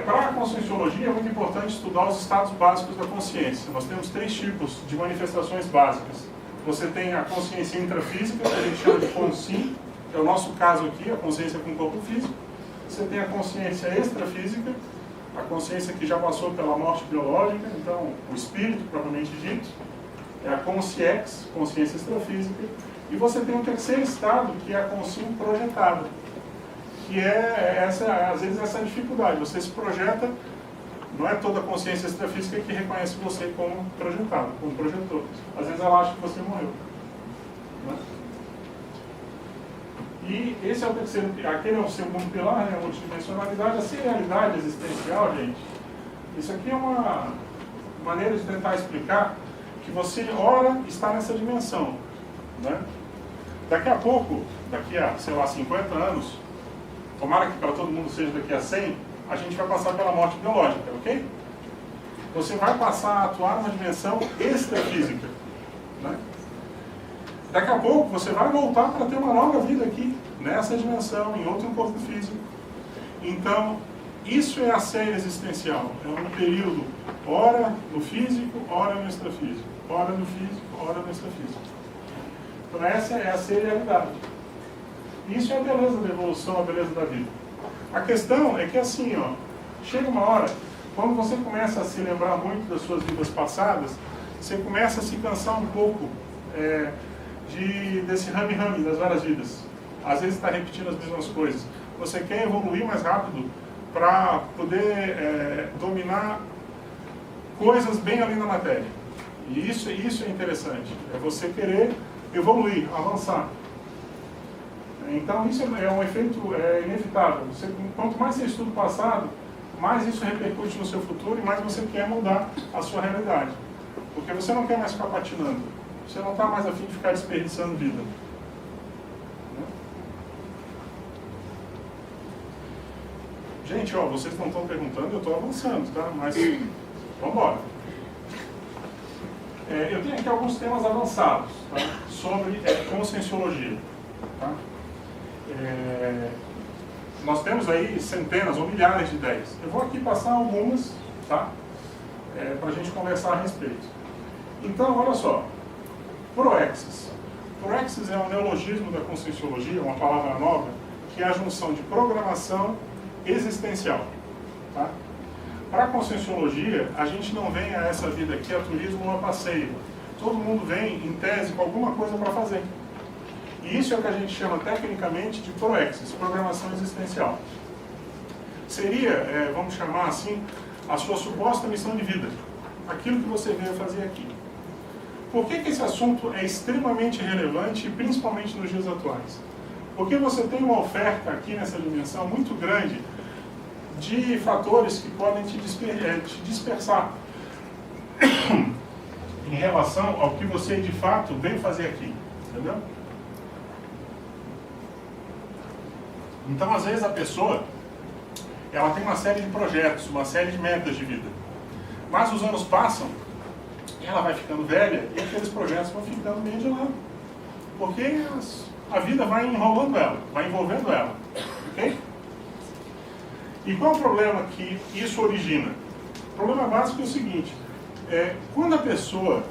B: Para a conscienciologia é muito importante estudar os estados básicos da consciência. Nós temos 3 tipos de manifestações básicas. Você tem a consciência intrafísica, que a gente chama de consim, que é o nosso caso aqui, a consciência com o corpo físico. Você tem a consciência extrafísica, a consciência que já passou pela morte biológica, então o espírito, propriamente dito. É a consciex, consciência extrafísica. E você tem um terceiro estado, que é a consciência projetada. Que às vezes, essa dificuldade. Você se projeta, não é toda a consciência extrafísica que reconhece você como projetado, como projetor. Às vezes ela acha que você morreu. Né? E esse é o terceiro, aquele é o segundo pilar, né, a multidimensionalidade, a serialidade existencial, gente. Isso aqui é uma maneira de tentar explicar que você, ora, está nessa dimensão. Né? Daqui a pouco, daqui a, sei lá, 50 anos, tomara que para todo mundo seja daqui a 100, a gente vai passar pela morte biológica, ok? Você vai passar a atuar numa dimensão extrafísica. Né? Daqui a pouco você vai voltar para ter uma nova vida aqui, nessa dimensão, em outro corpo físico. Então, isso é a série existencial. É um período, ora no físico, ora no extrafísico. Ora no físico, ora no extrafísico. Então essa é a serialidade. Isso é a beleza da evolução, a beleza da vida. A questão é que assim, chega uma hora, quando você começa a se lembrar muito das suas vidas passadas, você começa a se cansar um pouco desse rame-rame das várias vidas. Às vezes está repetindo as mesmas coisas. Você quer evoluir mais rápido para poder dominar coisas bem além da matéria. E isso é interessante. É você querer evoluir, avançar. Então isso é um efeito inevitável. Quanto mais você estuda o passado, mais isso repercute no seu futuro e mais você quer mudar a sua realidade. Porque você não quer mais ficar patinando. Você não está mais a fim de ficar desperdiçando vida. Gente, ó, vocês não estão perguntando, eu estou avançando, tá? Mas vamos embora. Eu tenho aqui alguns temas avançados, tá? Sobre conscienciologia. Tá? Nós temos aí centenas ou milhares de ideias. Eu vou aqui passar algumas, tá? Para a gente conversar a respeito. Então, olha só. Proexis. Proexis é um neologismo da conscienciologia, uma palavra nova, que é a junção de programação existencial. Tá? Para a conscienciologia, a gente não vem a essa vida aqui a turismo ou a passeio. Todo mundo vem, em tese, com alguma coisa para fazer. E isso é o que a gente chama tecnicamente de proexis, programação existencial. Seria, vamos chamar assim, a sua suposta missão de vida. Aquilo que você veio fazer aqui. Por que esse assunto é extremamente relevante, principalmente nos dias atuais? Porque você tem uma oferta aqui nessa dimensão muito grande de fatores que podem te dispersar em relação ao que você de fato veio fazer aqui, entendeu? Então, às vezes, a pessoa ela tem uma série de projetos, uma série de metas de vida, mas os anos passam, ela vai ficando velha e aqueles projetos vão ficando meio de lado, porque a vida vai enrolando ela, vai envolvendo ela, ok? E qual é o problema que isso origina? O problema básico é o seguinte, quando a pessoa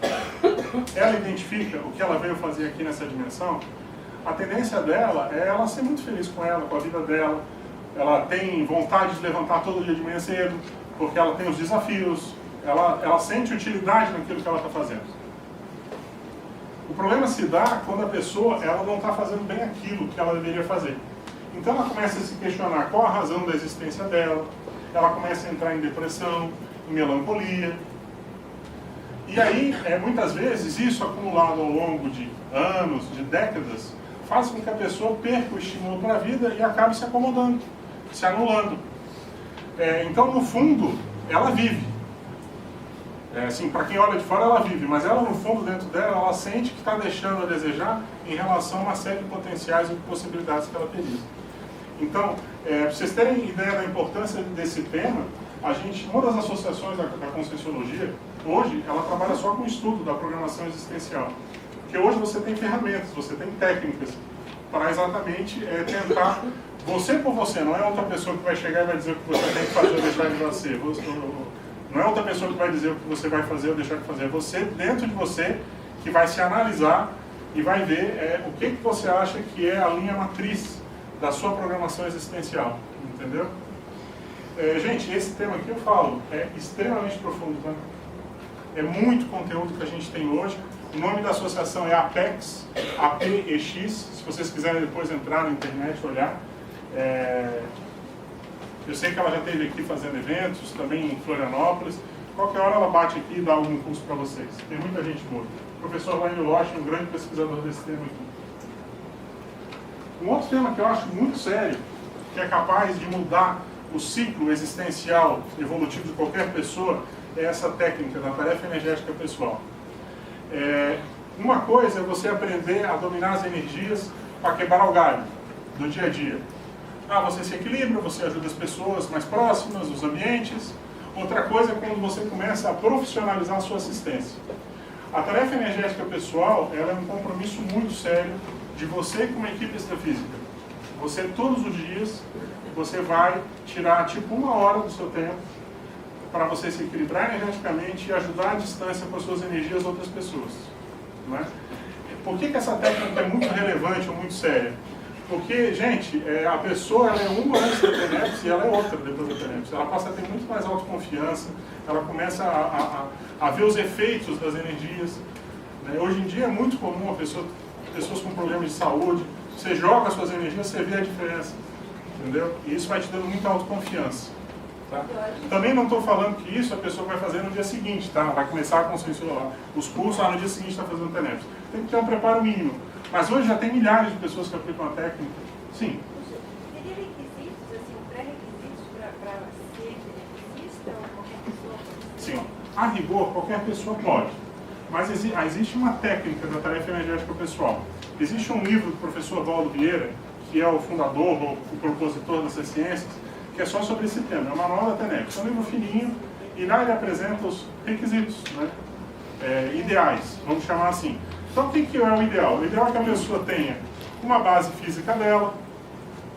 B: ela identifica o que ela veio fazer aqui nessa dimensão, a tendência dela é ela ser muito feliz com ela, com a vida dela, ela tem vontade de levantar todo dia de manhã cedo, porque ela tem os desafios, ela sente utilidade naquilo que ela está fazendo. O problema se dá quando a pessoa ela não está fazendo bem aquilo que ela deveria fazer. Então ela começa a se questionar qual a razão da existência dela, ela começa a entrar em depressão, em melancolia. E aí, muitas vezes, isso acumulado ao longo de anos, de décadas, faz com que a pessoa perca o estímulo para a vida e acabe se acomodando, se anulando. Então, no fundo, ela vive. Assim, para quem olha de fora, ela vive, mas ela, no fundo, dentro dela, ela sente que está deixando a desejar em relação a uma série de potenciais e possibilidades que ela teria. Então, para vocês terem ideia da importância desse tema, uma das associações da conscienciologia, hoje, ela trabalha só com o estudo da programação existencial. Porque hoje você tem ferramentas, você tem técnicas para exatamente tentar, você por você, não é outra pessoa que vai chegar e vai dizer o que você tem que fazer ou deixar de fazer. Não é outra pessoa que vai dizer o que você vai fazer ou deixar de fazer. É você, dentro de você, que vai se analisar e vai ver o que você acha que é a linha matriz da sua programação existencial. Entendeu? Gente, esse tema aqui eu falo, é extremamente profundo, tá? É muito conteúdo que a gente tem hoje. O nome da associação é APEX, APEX, se vocês quiserem depois entrar na internet e olhar. Eu sei que ela já esteve aqui fazendo eventos, também em Florianópolis. Qualquer hora ela bate aqui e dá algum curso para vocês. Tem muita gente boa. O professor Wayne Losch é um grande pesquisador desse tema aqui. Um outro tema que eu acho muito sério, que é capaz de mudar o ciclo existencial evolutivo de qualquer pessoa, é essa técnica da tarefa energética pessoal. Uma coisa é você aprender a dominar as energias para quebrar o galho do dia a dia. Você se equilibra, você ajuda as pessoas mais próximas, os ambientes. Outra coisa é quando você começa a profissionalizar a sua assistência. A tarefa energética pessoal ela é um compromisso muito sério de você com uma equipe extrafísica. Você, todos os dias, você vai tirar tipo 1 hora do seu tempo para você se equilibrar energeticamente e ajudar à distância com as suas energias a outras pessoas. Não é? Por que essa técnica é muito relevante ou muito séria? Porque, gente, a pessoa ela é uma antes da TENEPS e ela é outra depois da TENEPS. Ela passa a ter muito mais autoconfiança, ela começa a ver os efeitos das energias. Hoje em dia é muito comum pessoas com problemas de saúde, você joga as suas energias, você vê a diferença. Entendeu? E isso vai te dando muita autoconfiança. Tá? Também não estou falando que isso a pessoa vai fazer no dia seguinte, tá? Vai começar a conscienciar os cursos, no dia seguinte está fazendo TENEPS. Tem que ter um preparo mínimo. Mas hoje já tem milhares de pessoas que aplicam a técnica. Sim.
D: Teria requisitos, assim, pré-requisitos para ser beneficista ou qualquer pessoa pode ser?
B: Sim. A rigor, qualquer pessoa pode. Mas existe uma técnica da tarefa energética pessoal. Existe um livro do professor Valdo Vieira, que é o fundador ou o propositor dessas ciências, que é só sobre esse tema. É o Manual da TENEPS. É um livro fininho e lá ele apresenta os requisitos, né? Ideais, vamos chamar assim. Então, o que é o ideal? O ideal é que a pessoa tenha uma base física dela,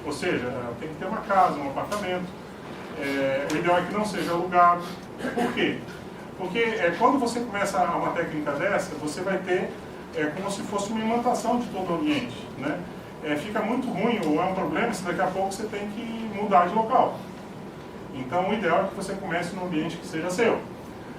B: ou seja, ela tem que ter uma casa, um apartamento. O ideal é que não seja alugado. Por quê? Porque quando você começa uma técnica dessa, você vai ter como se fosse uma imantação de todo o ambiente, né? Fica muito ruim, ou é um problema, se daqui a pouco você tem que mudar de local. Então, o ideal é que você comece num ambiente que seja seu.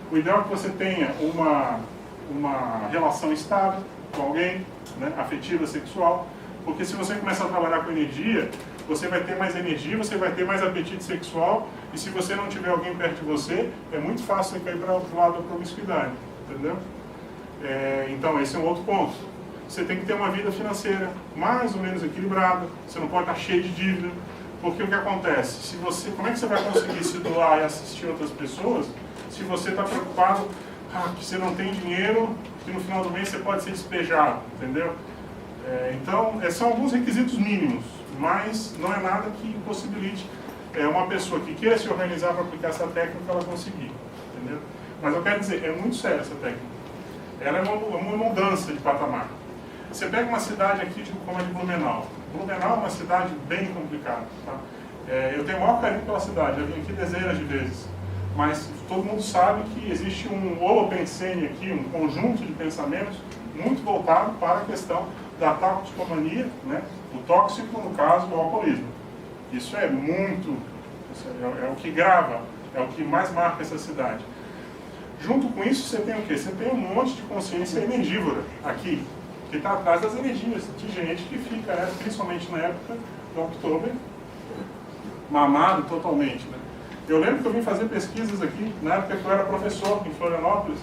B: O ideal é que você tenha uma relação estável com alguém, né, afetiva, sexual, porque se você começar a trabalhar com energia, você vai ter mais energia, você vai ter mais apetite sexual, e se você não tiver alguém perto de você, é muito fácil você cair para o lado da promiscuidade, entendeu? Então, esse é um outro ponto. Você tem que ter uma vida financeira mais ou menos equilibrada, você não pode estar cheio de dívida, porque o que acontece? Como é que você vai conseguir se doar e assistir outras pessoas se você está preocupado que você não tem dinheiro, que no final do mês você pode ser despejado, entendeu? Então, são alguns requisitos mínimos, mas não é nada que impossibilite uma pessoa que queira se organizar para aplicar essa técnica, ela conseguir, entendeu? Mas eu quero dizer, é muito séria essa técnica. Ela é uma mudança de patamar. Você pega uma cidade aqui como a de Blumenau. Blumenau é uma cidade bem complicada, tá? Eu tenho o maior carinho pela cidade, já vim aqui dezenas de vezes. Mas todo mundo sabe que existe um holopensene aqui, um conjunto de pensamentos muito voltado para a questão da toxicomania, né? O tóxico, no caso, o alcoolismo. Isso é o que grava, é o que mais marca essa cidade. Junto com isso, você tem o quê? Você tem um monte de consciência energívora aqui, que está atrás das energias de gente que fica, principalmente na época do Oktober, mamado totalmente, né? Eu lembro que eu vim fazer pesquisas aqui, na época que eu era professor em Florianópolis,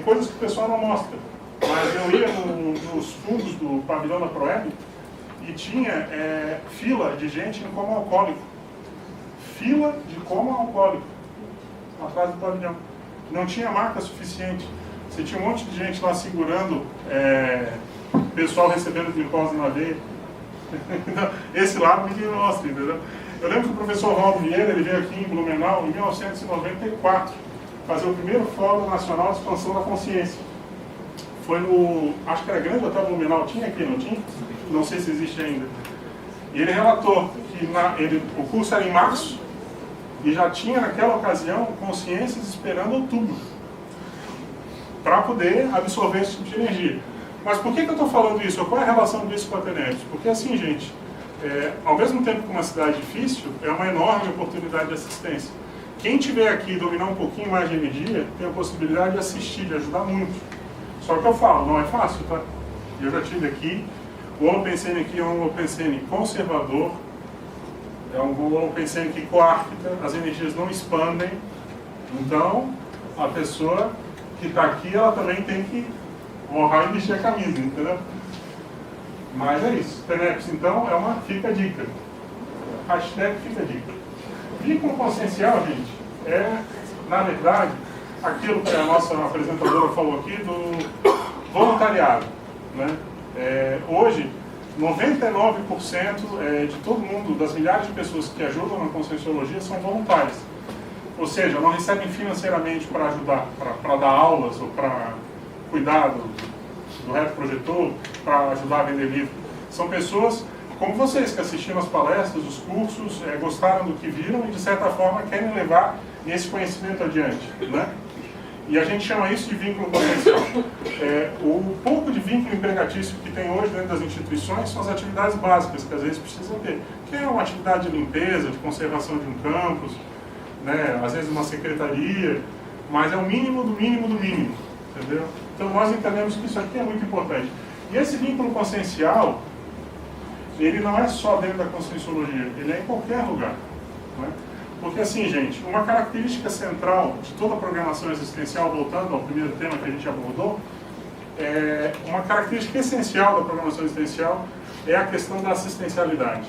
B: coisas que o pessoal não mostra. Mas eu ia nos fundos do pavilhão da Proeb e tinha fila de gente em coma alcoólico. Fila de coma alcoólico, atrás do pavilhão. Não tinha marca suficiente. Você tinha um monte de gente lá segurando, pessoal recebendo glicose na veia. Esse lado ninguém mostra, entendeu? Eu lembro que o professor Valdo Vieira, ele veio aqui em Blumenau em 1994, fazer o primeiro Fórum Nacional de Expansão da Consciência. Foi acho que era Grande Hotel Blumenau, tinha aqui, não tinha? Não sei se existe ainda. E ele relatou que o curso era em março e já tinha naquela ocasião consciências esperando outubro para poder absorver esse tipo de energia. Mas por que eu estou falando isso? Qual é a relação disso com a TENEPS? Porque assim, gente, ao mesmo tempo que uma cidade difícil, é uma enorme oportunidade de assistência. Quem tiver aqui e dominar um pouquinho mais de energia, tem a possibilidade de assistir, de ajudar muito. Só que eu falo, não é fácil, tá? Eu já estive aqui, o holopensene aqui é um holopensene conservador, é um holopensene que coarta, as energias não expandem, então a pessoa que está aqui, ela também tem que honrar e vestir a camisa, entendeu? Mas é isso. TENEPS, então, fica a dica. Hashtag fica a dica. Vínculo consciencial, gente, na verdade, aquilo que a nossa apresentadora falou aqui do voluntariado, né? Hoje, 99% de todo mundo, das milhares de pessoas que ajudam na conscienciologia, são voluntárias. Ou seja, não recebem financeiramente para ajudar, para dar aulas ou para cuidar do retroprojetor, para ajudar a vender livro. São pessoas como vocês, que assistiram as palestras, os cursos, gostaram do que viram e, de certa forma, querem levar esse conhecimento adiante, né? E a gente chama isso de vínculo consciencial. O pouco de vínculo empregatício que tem hoje dentro das instituições são as atividades básicas que às vezes precisam ter, que é uma atividade de limpeza, de conservação de um campus, né? Às vezes uma secretaria, mas é o mínimo do mínimo do mínimo, entendeu? Então nós entendemos que isso aqui é muito importante. E esse vínculo consciencial, ele não é só dentro da conscienciologia, ele é em qualquer lugar, né? Porque assim, gente, uma característica central de toda a programação existencial, voltando ao primeiro tema que a gente abordou, uma característica essencial da programação existencial é a questão da assistencialidade.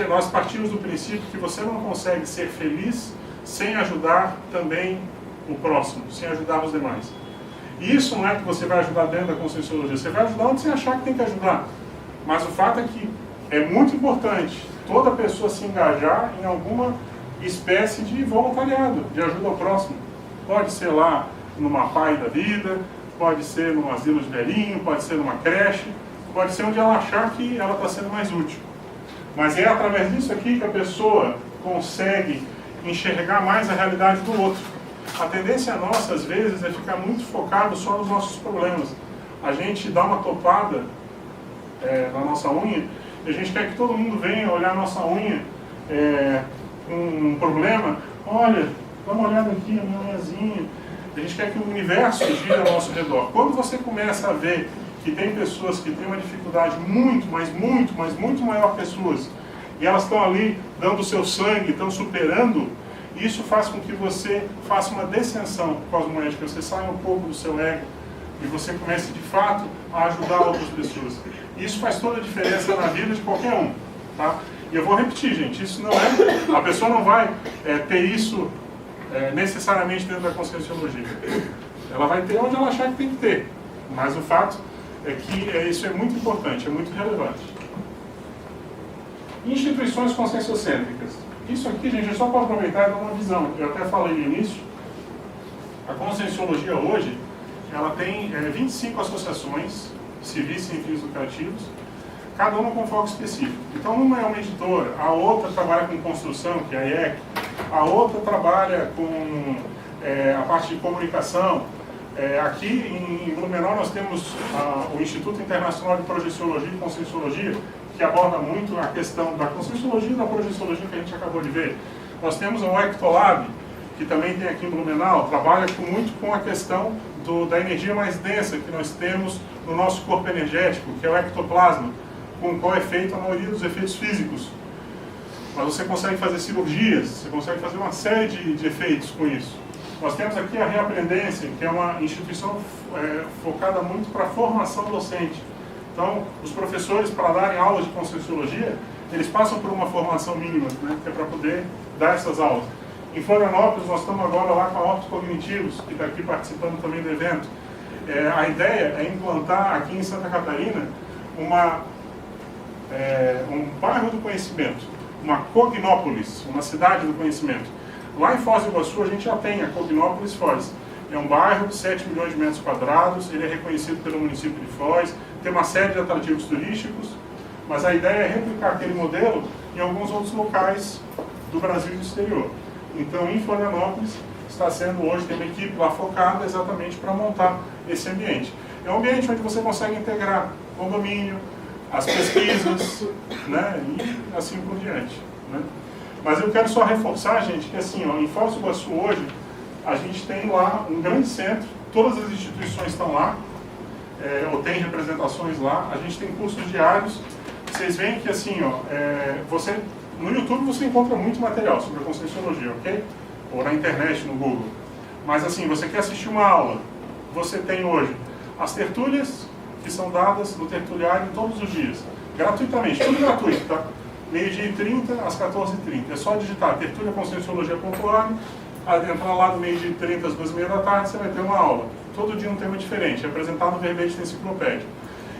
B: Nós partimos do princípio que você não consegue ser feliz sem ajudar também o próximo, sem ajudar os demais. E isso não é que você vai ajudar dentro da Conscienciologia, você vai ajudar onde você achar que tem que ajudar. Mas o fato é que é muito importante toda pessoa se engajar em alguma espécie de voluntariado, de ajuda ao próximo. Pode ser lá numa PAI da vida, pode ser num asilo de velhinho, pode ser numa creche, pode ser onde ela achar que ela está sendo mais útil. Mas é através disso aqui que a pessoa consegue enxergar mais a realidade do outro. A tendência nossa, às vezes, é ficar muito focado só nos nossos problemas. A gente dá uma topada na nossa unha e a gente quer que todo mundo venha olhar a nossa unha com um problema. Olha, dá uma olhada aqui, a minha unhazinha. A gente quer que o universo gire ao nosso redor. Quando você começa a ver que tem pessoas que têm uma dificuldade muito maior que as suas, e elas estão ali dando o seu sangue, estão superando, isso faz com que você faça uma descensão cosmoética, você saia um pouco do seu ego e você comece de fato a ajudar outras pessoas. Isso faz toda a diferença na vida de qualquer um, tá? E eu vou repetir, gente, isso não é... A pessoa não vai ter isso necessariamente dentro da Conscienciologia. Ela vai ter onde ela achar que tem que ter, mas o fato é que isso é muito importante, é muito relevante. Instituições conscienciocêntricas. Isso aqui, gente, é só para aproveitar e dar uma visão. Eu até falei no início, a Conscienciologia hoje, ela tem 25 associações civis sem fins lucrativos, cada uma com foco específico. Então, uma é uma editora, a outra trabalha com construção, que é a IEC, a outra trabalha com a parte de comunicação. Aqui em Blumenau nós temos o Instituto Internacional de Projeciologia e Conscienciologia, que aborda muito a questão da Conscienciologia e da Projeciologia que a gente acabou de ver. Nós temos o Ectolab, que também tem aqui em Blumenau, trabalha muito com a questão da energia mais densa que nós temos no nosso corpo energético, que é o ectoplasma, com o qual é feita a maioria dos efeitos físicos. Mas você consegue fazer cirurgias, você consegue fazer uma série de efeitos com isso. Nós temos aqui a Reaprendência, que é uma instituição focada muito para a formação docente. Então, os professores, para darem aulas de Conscienciologia, eles passam por uma formação mínima, né, que é para poder dar essas aulas. Em Florianópolis, nós estamos agora lá com a Ortos Cognitivos, que está aqui participando também do evento. A ideia é implantar aqui em Santa Catarina um bairro do conhecimento, uma Cognópolis, uma cidade do conhecimento. Lá em Foz do Iguaçu a gente já tem a Cognópolis Foz. É um bairro de 7 milhões de metros quadrados, ele é reconhecido pelo município de Foz, tem uma série de atrativos turísticos, mas a ideia é replicar aquele modelo em alguns outros locais do Brasil e do exterior. Então, em Florianópolis, está sendo hoje, tem uma equipe lá focada exatamente para montar esse ambiente. É um ambiente onde você consegue integrar o condomínio, as pesquisas, né, e assim por diante, né? Mas eu quero só reforçar, gente, que assim, ó, em Foz do Iguaçu hoje, a gente tem lá um grande centro, todas as instituições estão lá, ou tem representações lá, a gente tem cursos diários. Vocês veem que assim, ó, no YouTube você encontra muito material sobre a Conscienciologia, ok? Ou na internet, no Google. Mas assim, você quer assistir uma aula, você tem hoje as tertúlias que são dadas no tertuliário todos os dias, gratuitamente, tudo gratuito, tá? 12h30 às 14h30. É só digitar tertuliaconscienciologia.org, entrar lá do 12h30 às 2h30 da tarde, você vai ter uma aula. Todo dia um tema diferente, é apresentado no verbete da enciclopédia.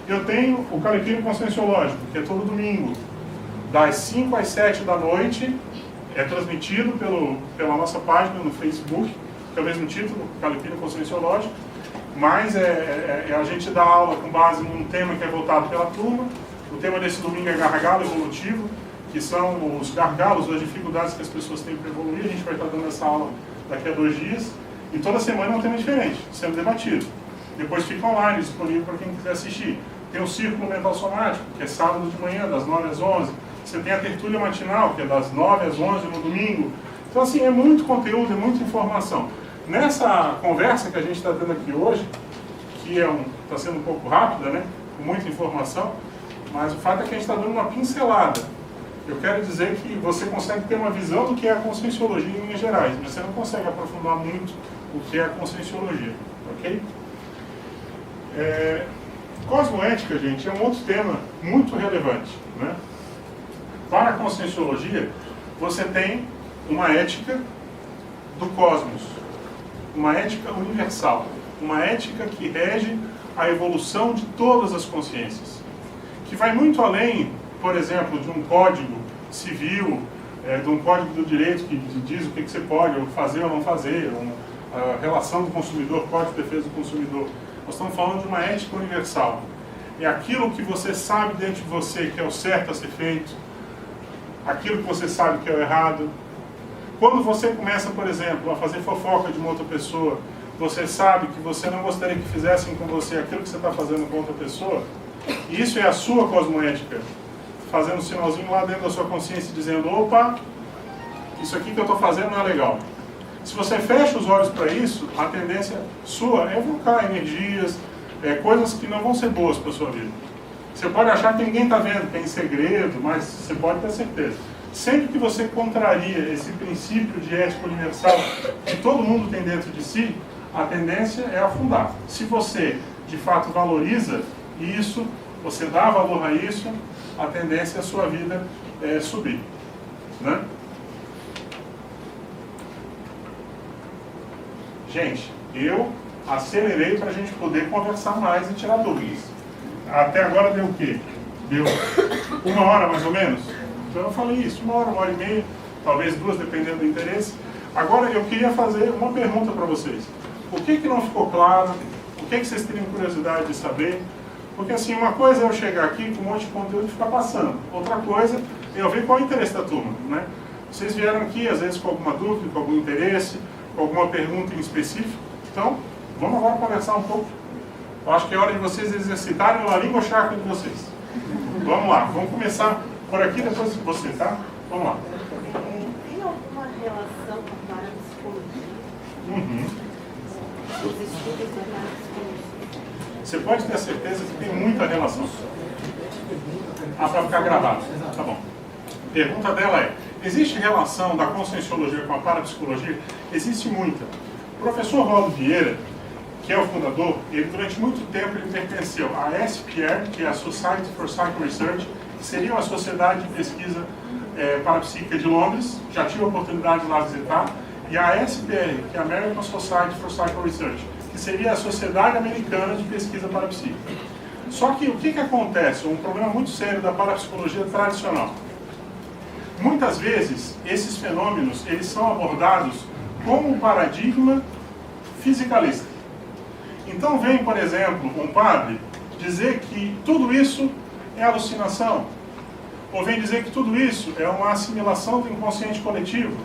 B: Eu tenho o Calepino Conscienciológico, que é todo domingo, das 5 às 7 da noite, é transmitido pela nossa página no Facebook, que é o mesmo título, Calepino Conscienciológico, mas a gente dá aula com base num tema que é voltado pela turma. O tema desse domingo é gargalo evolutivo, que são os gargalos, as dificuldades que as pessoas têm para evoluir. A gente vai estar dando essa aula daqui a 2 dias, e toda semana é um tema diferente, sendo debatido. Depois fica online, disponível para quem quiser assistir. Tem o Círculo Mental Somático, que é sábado de manhã, das 9 às 11. Você tem a tertúlia matinal, que é das 9 às 11 no domingo. Então, assim, é muito conteúdo, é muita informação. Nessa conversa que a gente está tendo aqui hoje, que está sendo um pouco rápida, né, com muita informação, mas o fato é que a gente está dando uma pincelada. Eu quero dizer que você consegue ter uma visão do que é a Conscienciologia em linhas gerais, mas você não consegue aprofundar muito o que é a Conscienciologia, ok? Cosmoética, gente, é um outro tema muito relevante, né? Para a Conscienciologia, você tem uma ética do cosmos, uma ética universal, uma ética que rege a evolução de todas as consciências, que vai muito além, por exemplo, de um código civil, de um código do direito que diz o que você pode fazer ou não fazer, a relação do consumidor, código de defesa do consumidor. Nós estamos falando de uma ética universal. É aquilo que você sabe dentro de você que é o certo a ser feito, aquilo que você sabe que é o errado. Quando você começa, por exemplo, a fazer fofoca de uma outra pessoa, você sabe que você não gostaria que fizessem com você aquilo que você está fazendo com outra pessoa, e isso é a sua cosmoética, fazendo um sinalzinho lá dentro da sua consciência, dizendo, opa, isso aqui que eu estou fazendo não é legal. Se você fecha os olhos para isso, a tendência sua é evocar energias, coisas que não vão ser boas para a sua vida. Você pode achar que ninguém está vendo, que é em segredo, mas você pode ter certeza. Sempre que você contraria esse princípio de ética universal que todo mundo tem dentro de si, a tendência é afundar. Se você, de fato, valoriza isso, você dá valor a isso, a tendência é a sua vida subir, né? Gente, eu acelerei para a gente poder conversar mais e tirar dúvidas. Até agora deu o quê? Deu 1 hora mais ou menos? Então eu falei isso, 1 hora, 1 hora e meia, talvez 2, dependendo do interesse. Agora eu queria fazer uma pergunta para vocês. O que não ficou claro? O que vocês teriam curiosidade de saber? Porque assim, uma coisa é eu chegar aqui com um monte de conteúdo e ficar passando. Outra coisa é eu ver qual é o interesse da turma, né? Vocês vieram aqui, às vezes, com alguma dúvida, com algum interesse, com alguma pergunta em específico. Então, vamos agora conversar um pouco. Eu acho que é hora de vocês exercitarem a língua chakra de vocês. Vamos lá, vamos começar por aqui, depois você, tá? Vamos lá.
D: Tem alguma relação com a parapsicologia? Os estudos da parapsicologia?
B: Você pode ter certeza que tem muita relação. Para ficar gravado. Tá bom. A pergunta dela é, existe relação da conscienciologia com a parapsicologia? Existe muita. O professor Rolando Vieira, que é o fundador, ele durante muito tempo ele pertenceu à SPR, que é a Society for Psycho Research, que seria uma sociedade de pesquisa parapsíquica de Londres, já tive a oportunidade de lá visitar, e a SPR, que é a American Society for Psycho Research, que seria a Sociedade Americana de Pesquisa Parapsíquica. Só que o que acontece? Um problema muito sério da parapsicologia tradicional. Muitas vezes, esses fenômenos eles são abordados como um paradigma fisicalista. Então vem, por exemplo, um padre dizer que tudo isso é alucinação, ou vem dizer que tudo isso é uma assimilação do inconsciente coletivo.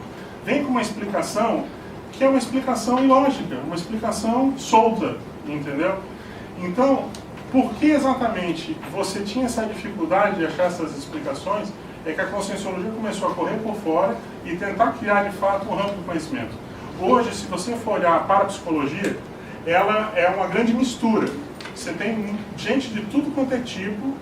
B: Vem com uma explicação que é uma explicação ilógica, uma explicação solta, entendeu? Então, por que exatamente você tinha essa dificuldade de achar essas explicações? É que a conscienciologia começou a correr por fora e tentar criar de fato um ramo do conhecimento. Hoje, se você for olhar a parapsicologia, ela é uma grande mistura. Você tem gente de tudo quanto é tipo,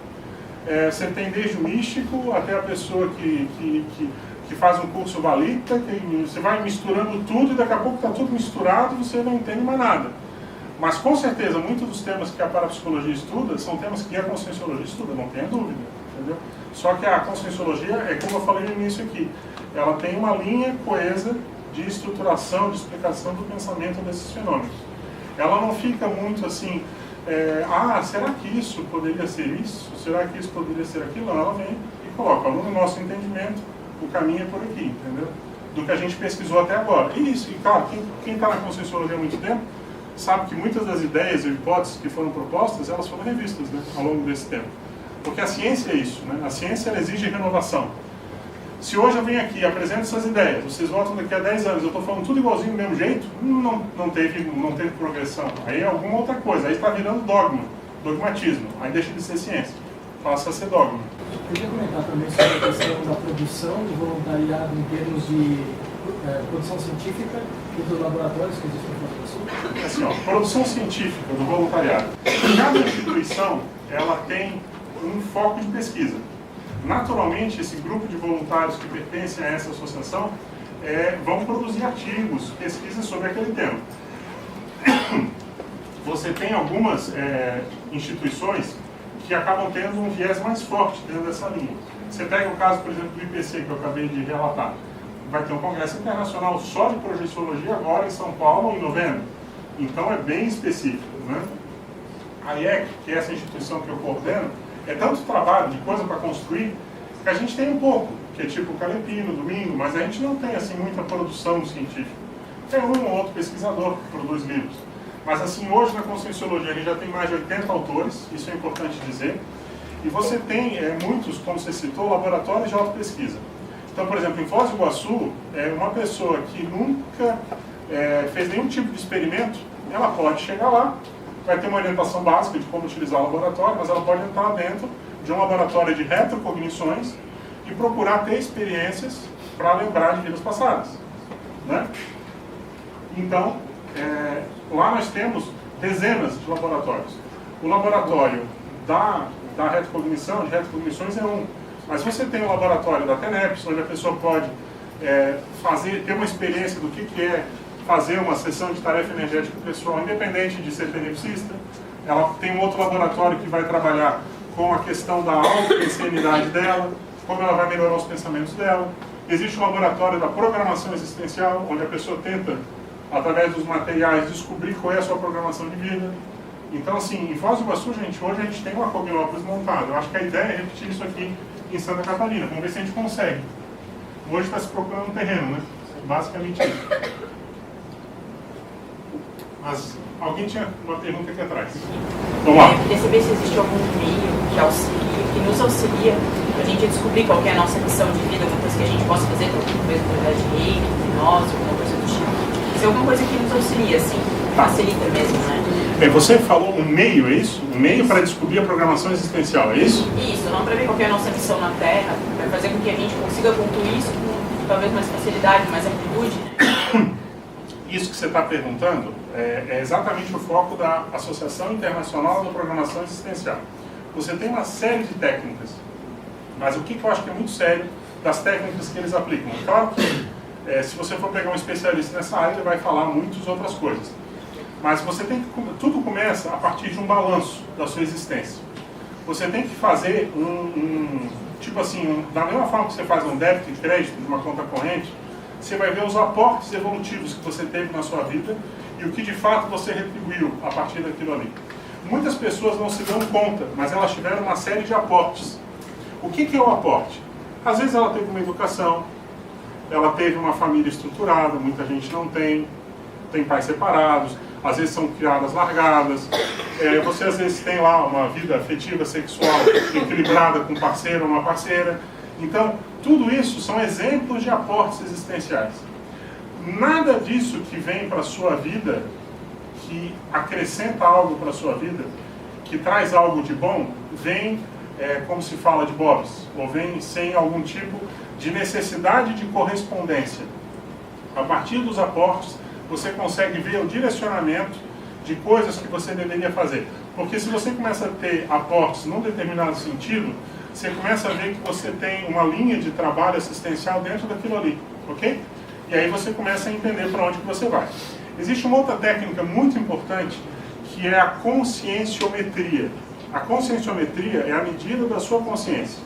B: você tem desde o místico até a pessoa que faz um curso valita, você vai misturando tudo e daqui a pouco está tudo misturado e você não entende mais nada. Mas com certeza, muitos dos temas que a parapsicologia estuda são temas que a conscienciologia estuda, não tenha dúvida, entendeu? Só que a conscienciologia, como eu falei no início aqui, ela tem uma linha coesa de estruturação, de explicação do pensamento desses fenômenos. Ela não fica muito assim, será que isso poderia ser isso? Será que isso poderia ser aquilo? Não, ela vem e coloca, no nosso entendimento, o caminho é por aqui, entendeu? Do que a gente pesquisou até agora. E isso, e claro, quem está na conscienciologia há muito tempo, sabe que muitas das ideias e hipóteses que foram propostas, elas foram revistas, né, ao longo desse tempo. Porque a ciência é isso, né? A ciência ela exige renovação. Se hoje eu venho aqui e apresento essas ideias, vocês voltam daqui a 10 anos, eu estou falando tudo igualzinho do mesmo jeito, não teve progressão. Aí é alguma outra coisa, aí está virando dogma, dogmatismo, aí deixa de ser ciência, passa a ser dogma.
E: Eu queria comentar também sobre a questão da produção do voluntariado em termos de produção científica e dos laboratórios que existem no Brasil.
B: Assim, produção científica do voluntariado. Cada instituição ela tem um foco de pesquisa. Naturalmente, esse grupo de voluntários que pertencem a essa associação vão produzir artigos, pesquisas sobre aquele tema. você tem algumas instituições que acabam tendo um viés mais forte dentro dessa linha. Você pega o caso, por exemplo, do IPC, que eu acabei de relatar. Vai ter um congresso internacional só de projeciologia agora em São Paulo, em novembro. Então é bem específico, né? A IEC, que é essa instituição que eu coordeno, é tanto trabalho de coisa para construir, que a gente tem um pouco, que é tipo Calepino, Domingo, mas a gente não tem assim muita produção científica. Tem um ou outro pesquisador que produz livros. Mas assim, hoje na Conscienciologia a gente já tem mais de 80 autores, isso é importante dizer. E você tem muitos, como você citou, laboratórios de autopesquisa. Então, por exemplo, em Foz do Iguaçu, uma pessoa que nunca fez nenhum tipo de experimento, ela pode chegar lá, vai ter uma orientação básica de como utilizar o laboratório, mas ela pode entrar dentro de um laboratório de retrocognições e procurar ter experiências para lembrar de vidas passadas, né? Então, lá nós temos dezenas de laboratórios. O laboratório da retrocognição, de retrocognições é um. Mas você tem o laboratório da TENEPS, onde a pessoa pode ter uma experiência do que é fazer uma sessão de tarefa energética pessoal, independente de ser tenepsista. Ela tem um outro laboratório que vai trabalhar com a questão da autopensenidade dela, como ela vai melhorar os pensamentos dela. Existe um laboratório da programação existencial, onde a pessoa tenta, através dos materiais, descobrir qual é a sua programação de vida. Então, assim, em Foz do Iguaçu, gente, hoje a gente tem uma Cognópolis montada. Eu acho que a ideia é repetir isso aqui em Santa Catarina. Vamos ver se a gente consegue. Hoje está se procurando um terreno, né? Basicamente isso. Mas alguém tinha uma pergunta aqui atrás. Vamos lá.
F: Eu queria saber se existe algum meio que nos auxilia para a gente descobrir qual é a nossa missão de vida, alguma coisa que a gente possa fazer, talvez através de reiki, hipnose, alguma coisa do tipo. Se alguma coisa que nos auxilia, assim, facilita mesmo, né?
B: Você falou um meio, é isso? Um meio para descobrir a programação existencial, é isso?
F: Isso, não para ver qual é a nossa missão na Terra, para fazer com que a gente consiga concluir isso com talvez mais facilidade, mais amplitude, né?
B: Isso que você está perguntando é exatamente o foco da Associação Internacional da Programação Existencial. Você tem uma série de técnicas, mas o que eu acho que é muito sério das técnicas que eles aplicam? Claro que se você for pegar um especialista nessa área, ele vai falar muitas outras coisas. Mas você tem que, tudo começa a partir de um balanço da sua existência. Você tem que fazer tipo assim, da mesma forma que você faz um débito e crédito de uma conta corrente, você vai ver os aportes evolutivos que você teve na sua vida e o que de fato você retribuiu a partir daquilo ali. Muitas pessoas não se dão conta, mas elas tiveram uma série de aportes. O que é o aporte? Às vezes ela teve uma educação, ela teve uma família estruturada, muita gente não tem pais separados, às vezes são criadas largadas, você às vezes tem lá uma vida afetiva, sexual equilibrada com um parceiro ou uma parceira. Então, tudo isso são exemplos de aportes existenciais. Nada disso que vem para a sua vida, que acrescenta algo para a sua vida, que traz algo de bom, vem, como se fala, de bobs, ou vem sem algum tipo de necessidade de correspondência. A partir dos aportes, você consegue ver o direcionamento de coisas que você deveria fazer. Porque se você começa a ter aportes num determinado sentido, você começa a ver que você tem uma linha de trabalho assistencial dentro daquilo ali, ok? E aí você começa a entender para onde que você vai. Existe uma outra técnica muito importante, que é a conscienciometria. A conscienciometria é a medida da sua consciência.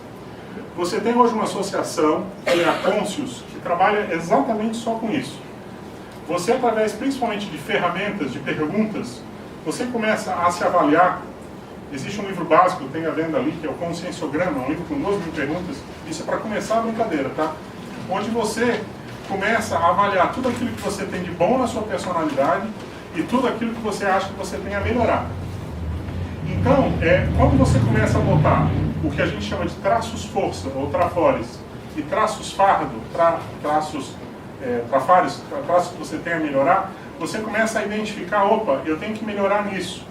B: Você tem hoje uma associação, que é a Conscius, que trabalha exatamente só com isso. Você, através principalmente de ferramentas, de perguntas, você começa a se avaliar. Existe um livro básico, tem à venda ali, que é o Conscienciograma, um livro com 2.000 perguntas. Isso é para começar a brincadeira, tá? Onde você começa a avaliar tudo aquilo que você tem de bom na sua personalidade e tudo aquilo que você acha que você tem a melhorar. Então, quando você começa a botar o que a gente chama de traços força, ou trafores, e traços fardo, traços que você tem a melhorar, você começa a identificar, opa, eu tenho que melhorar nisso.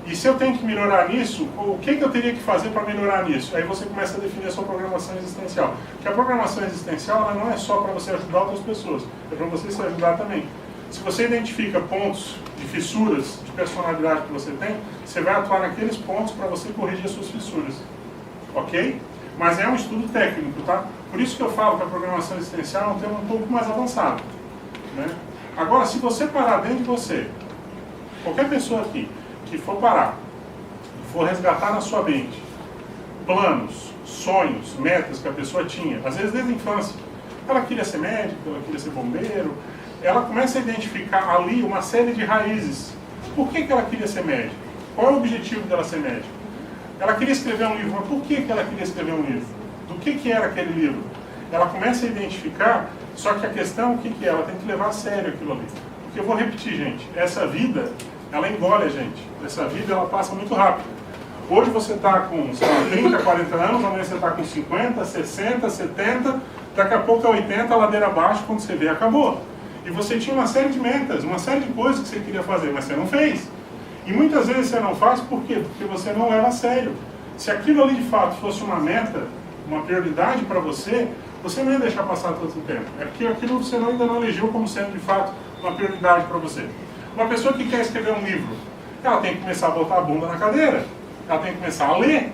B: E se eu tenho que melhorar nisso, o que eu teria que fazer para melhorar nisso? Aí você começa a definir a sua programação existencial. Porque a programação existencial ela não é só para você ajudar outras pessoas, é para você se ajudar também. Se você identifica pontos de fissuras de personalidade que você tem, você vai atuar naqueles pontos para você corrigir as suas fissuras. Ok? Mas é um estudo técnico, tá? Por isso que eu falo que a programação existencial é um tema um pouco mais avançado, né? Agora, se você parar dentro de você, qualquer pessoa aqui, que for parar, for resgatar na sua mente planos, sonhos, metas que a pessoa tinha, às vezes desde a infância, ela queria ser médico, ela queria ser bombeiro, ela começa a identificar ali uma série de raízes. Por que ela queria ser médico? Qual é o objetivo dela ser médico? Ela queria escrever um livro, mas por que ela queria escrever um livro? Do que era aquele livro? Ela começa a identificar, só que a questão, o que é? Ela tem que levar a sério aquilo ali. Porque eu vou repetir, gente, essa vida, ela engole a gente. Essa vida, ela passa muito rápido. Hoje você está com, sei lá, 30, 40 anos, amanhã você está com 50, 60, 70, daqui a pouco é 80, ladeira abaixo, quando você vê, acabou. E você tinha uma série de metas, uma série de coisas que você queria fazer, mas você não fez. E muitas vezes você não faz, por quê? Porque você não leva a sério. Se aquilo ali de fato fosse uma meta, uma prioridade para você, você não ia deixar passar tanto tempo. É porque aquilo você ainda não elegeu como sendo de fato uma prioridade para você. Uma pessoa que quer escrever um livro, ela tem que começar a botar a bunda na cadeira, ela tem que começar a ler,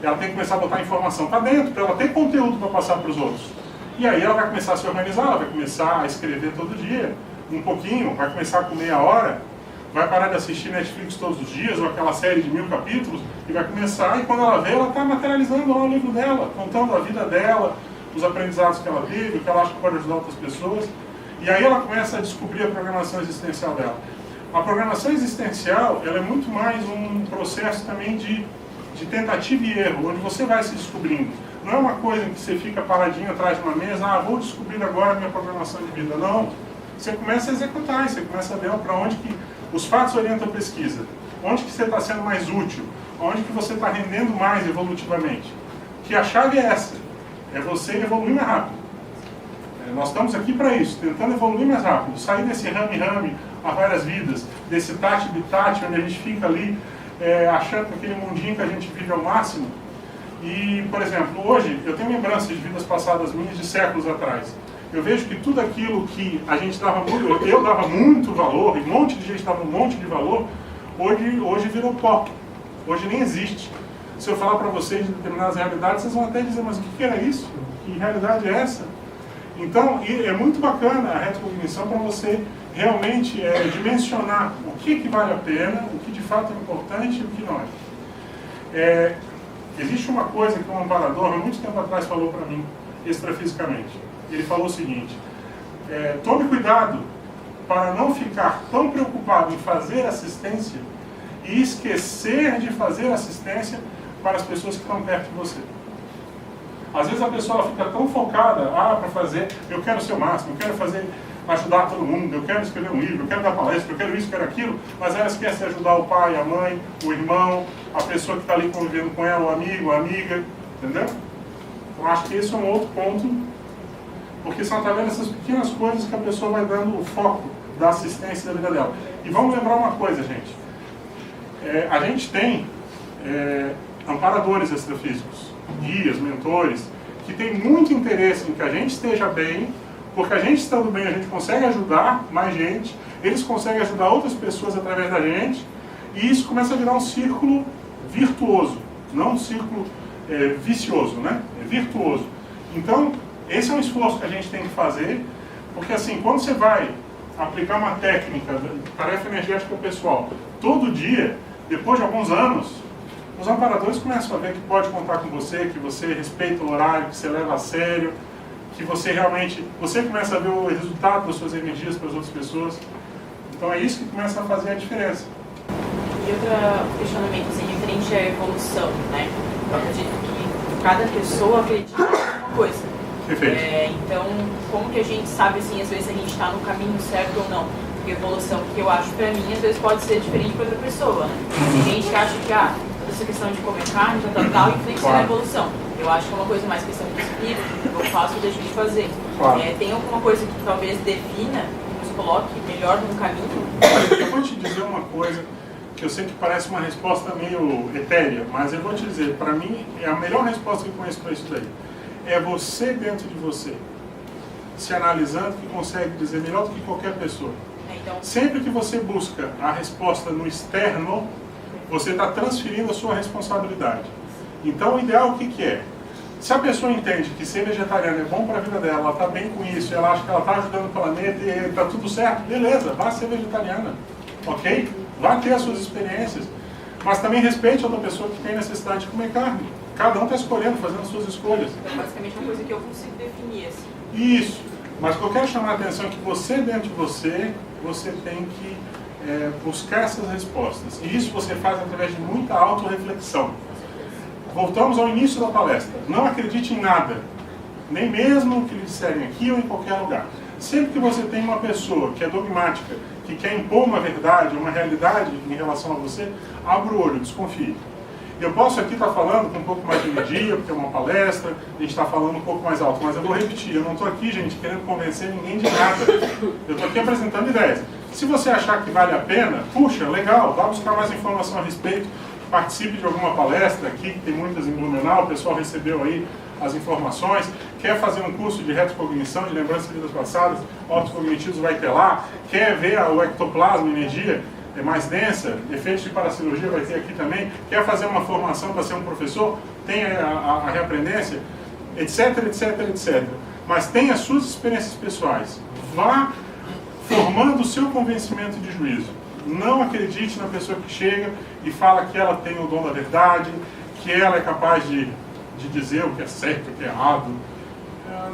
B: ela tem que começar a botar informação para dentro, para ela ter conteúdo para passar para os outros. E aí ela vai começar a se organizar, ela vai começar a escrever todo dia, um pouquinho, vai começar com meia hora, vai parar de assistir Netflix todos os dias, ou aquela série de 1000 capítulos, e vai começar, e quando ela vê, ela está materializando lá o livro dela, contando a vida dela, os aprendizados que ela teve, o que ela acha que pode ajudar outras pessoas. E aí ela começa a descobrir a programação existencial dela. A programação existencial, ela é muito mais um processo também de tentativa e erro, onde você vai se descobrindo. Não é uma coisa em que você fica paradinho atrás de uma mesa, vou descobrir agora a minha programação de vida. Não. Você começa a executar, você começa a ver para onde que os fatos orientam a pesquisa. Onde que você está sendo mais útil, onde que você está rendendo mais evolutivamente. Que a chave é essa, é você evoluir mais rápido. Nós estamos aqui para isso, tentando evoluir mais rápido, sair desse rame-rame a várias vidas, desse tate-bitate, onde a gente fica ali achando que aquele mundinho que a gente vive ao máximo. E, por exemplo, hoje eu tenho lembranças de vidas passadas minhas de séculos atrás. Eu vejo que tudo aquilo que a gente dava muito, eu dava muito valor, e um monte de gente dava um monte de valor, hoje virou pó. Hoje nem existe. Se eu falar para vocês de determinadas realidades, vocês vão até dizer, mas o que era isso? Que realidade é essa? Então, é muito bacana a retrocognição para você realmente dimensionar o que vale a pena, o que de fato é importante e o que não é. Existe uma coisa que um amparador, há muito tempo atrás, falou para mim, extrafisicamente. Ele falou o seguinte, tome cuidado para não ficar tão preocupado em fazer assistência e esquecer de fazer assistência para as pessoas que estão perto de você. Às vezes a pessoa fica tão focada, para fazer, eu quero ser o máximo, eu quero ajudar todo mundo, eu quero escrever um livro, eu quero dar palestra, eu quero isso, eu quero aquilo, mas ela esquece de ajudar o pai, a mãe, o irmão, a pessoa que está ali convivendo com ela, o amigo, a amiga, entendeu? Eu acho que esse é um outro ponto, porque são através dessas pequenas coisas que a pessoa vai dando o foco da assistência da vida dela. E vamos lembrar uma coisa, gente, a gente tem amparadores extrafísicos, guias, mentores, que têm muito interesse em que a gente esteja bem, porque a gente estando bem, a gente consegue ajudar mais gente, eles conseguem ajudar outras pessoas através da gente, e isso começa a virar um círculo virtuoso, não um círculo vicioso, né? É virtuoso. Então, esse é um esforço que a gente tem que fazer, porque assim, quando você vai aplicar uma técnica, tarefa energética pessoal, todo dia, depois de alguns anos, os amparadores começam a ver que pode contar com você, que você respeita o horário, que você leva a sério, que você realmente, você começa a ver o resultado das suas energias para as outras pessoas. Então é isso que começa a fazer a diferença.
F: E outro questionamento, assim, referente à evolução, né? Eu acredito que cada pessoa acredita em uma coisa.
B: Perfeito.
F: Então, como que a gente sabe, assim, às vezes a gente está no caminho certo ou não? Porque evolução, que eu acho pra mim, às vezes pode ser diferente para outra pessoa, né? Tem gente que acha que, toda essa questão de comer carne, tal, influencia na evolução. Eu acho que é uma coisa mais questão de espírito, eu faço e deixo de fazer.
B: Claro.
F: Tem alguma coisa que talvez defina, nos coloque melhor num caminho?
B: Eu vou te dizer uma coisa que eu sei que parece uma resposta meio etérea, mas eu vou te dizer, para mim, é a melhor resposta que eu conheço para isso daí. É você dentro de você, se analisando, que consegue dizer melhor do que qualquer pessoa.
F: Então,
B: Sempre que você busca a resposta no externo, você está transferindo a sua responsabilidade. Então, o ideal o que é? Se a pessoa entende que ser vegetariana é bom para a vida dela, ela está bem com isso, ela acha que ela está ajudando o planeta e está tudo certo, beleza, vá ser vegetariana, ok? Vá ter as suas experiências. Mas também respeite a outra pessoa que tem necessidade de comer carne. Cada um está escolhendo, fazendo as suas escolhas.
F: É basicamente uma coisa que eu consigo definir, assim.
B: Isso. Mas o que eu quero chamar a atenção é que você, dentro de você, você tem que buscar essas respostas. E isso você faz através de muita autorreflexão. Voltamos ao início da palestra. Não acredite em nada. Nem mesmo o que lhe disserem aqui ou em qualquer lugar. Sempre que você tem uma pessoa que é dogmática, que quer impor uma verdade, uma realidade em relação a você, abra o olho, desconfie. Eu posso aqui estar falando com um pouco mais de energia, porque é uma palestra, a gente está falando um pouco mais alto, mas eu vou repetir, eu não estou aqui, gente, querendo convencer ninguém de nada. Eu estou aqui apresentando ideias. Se você achar que vale a pena, puxa, legal, vá buscar mais informação a respeito, participe de alguma palestra aqui, que tem muitas em Blumenau, o pessoal recebeu aí as informações, quer fazer um curso de retrocognição, de lembrança de vidas passadas, autocognitivos vai ter lá, quer ver o ectoplasma, energia mais densa, efeitos de paracirurgia vai ter aqui também, quer fazer uma formação para ser um professor, tem a reaprendência, etc, etc, etc. Mas tem as suas experiências pessoais. Vá formando o seu convencimento de juízo. Não acredite na pessoa que chega e fala que ela tem o dom da verdade, que ela é capaz de dizer o que é certo, o que é errado.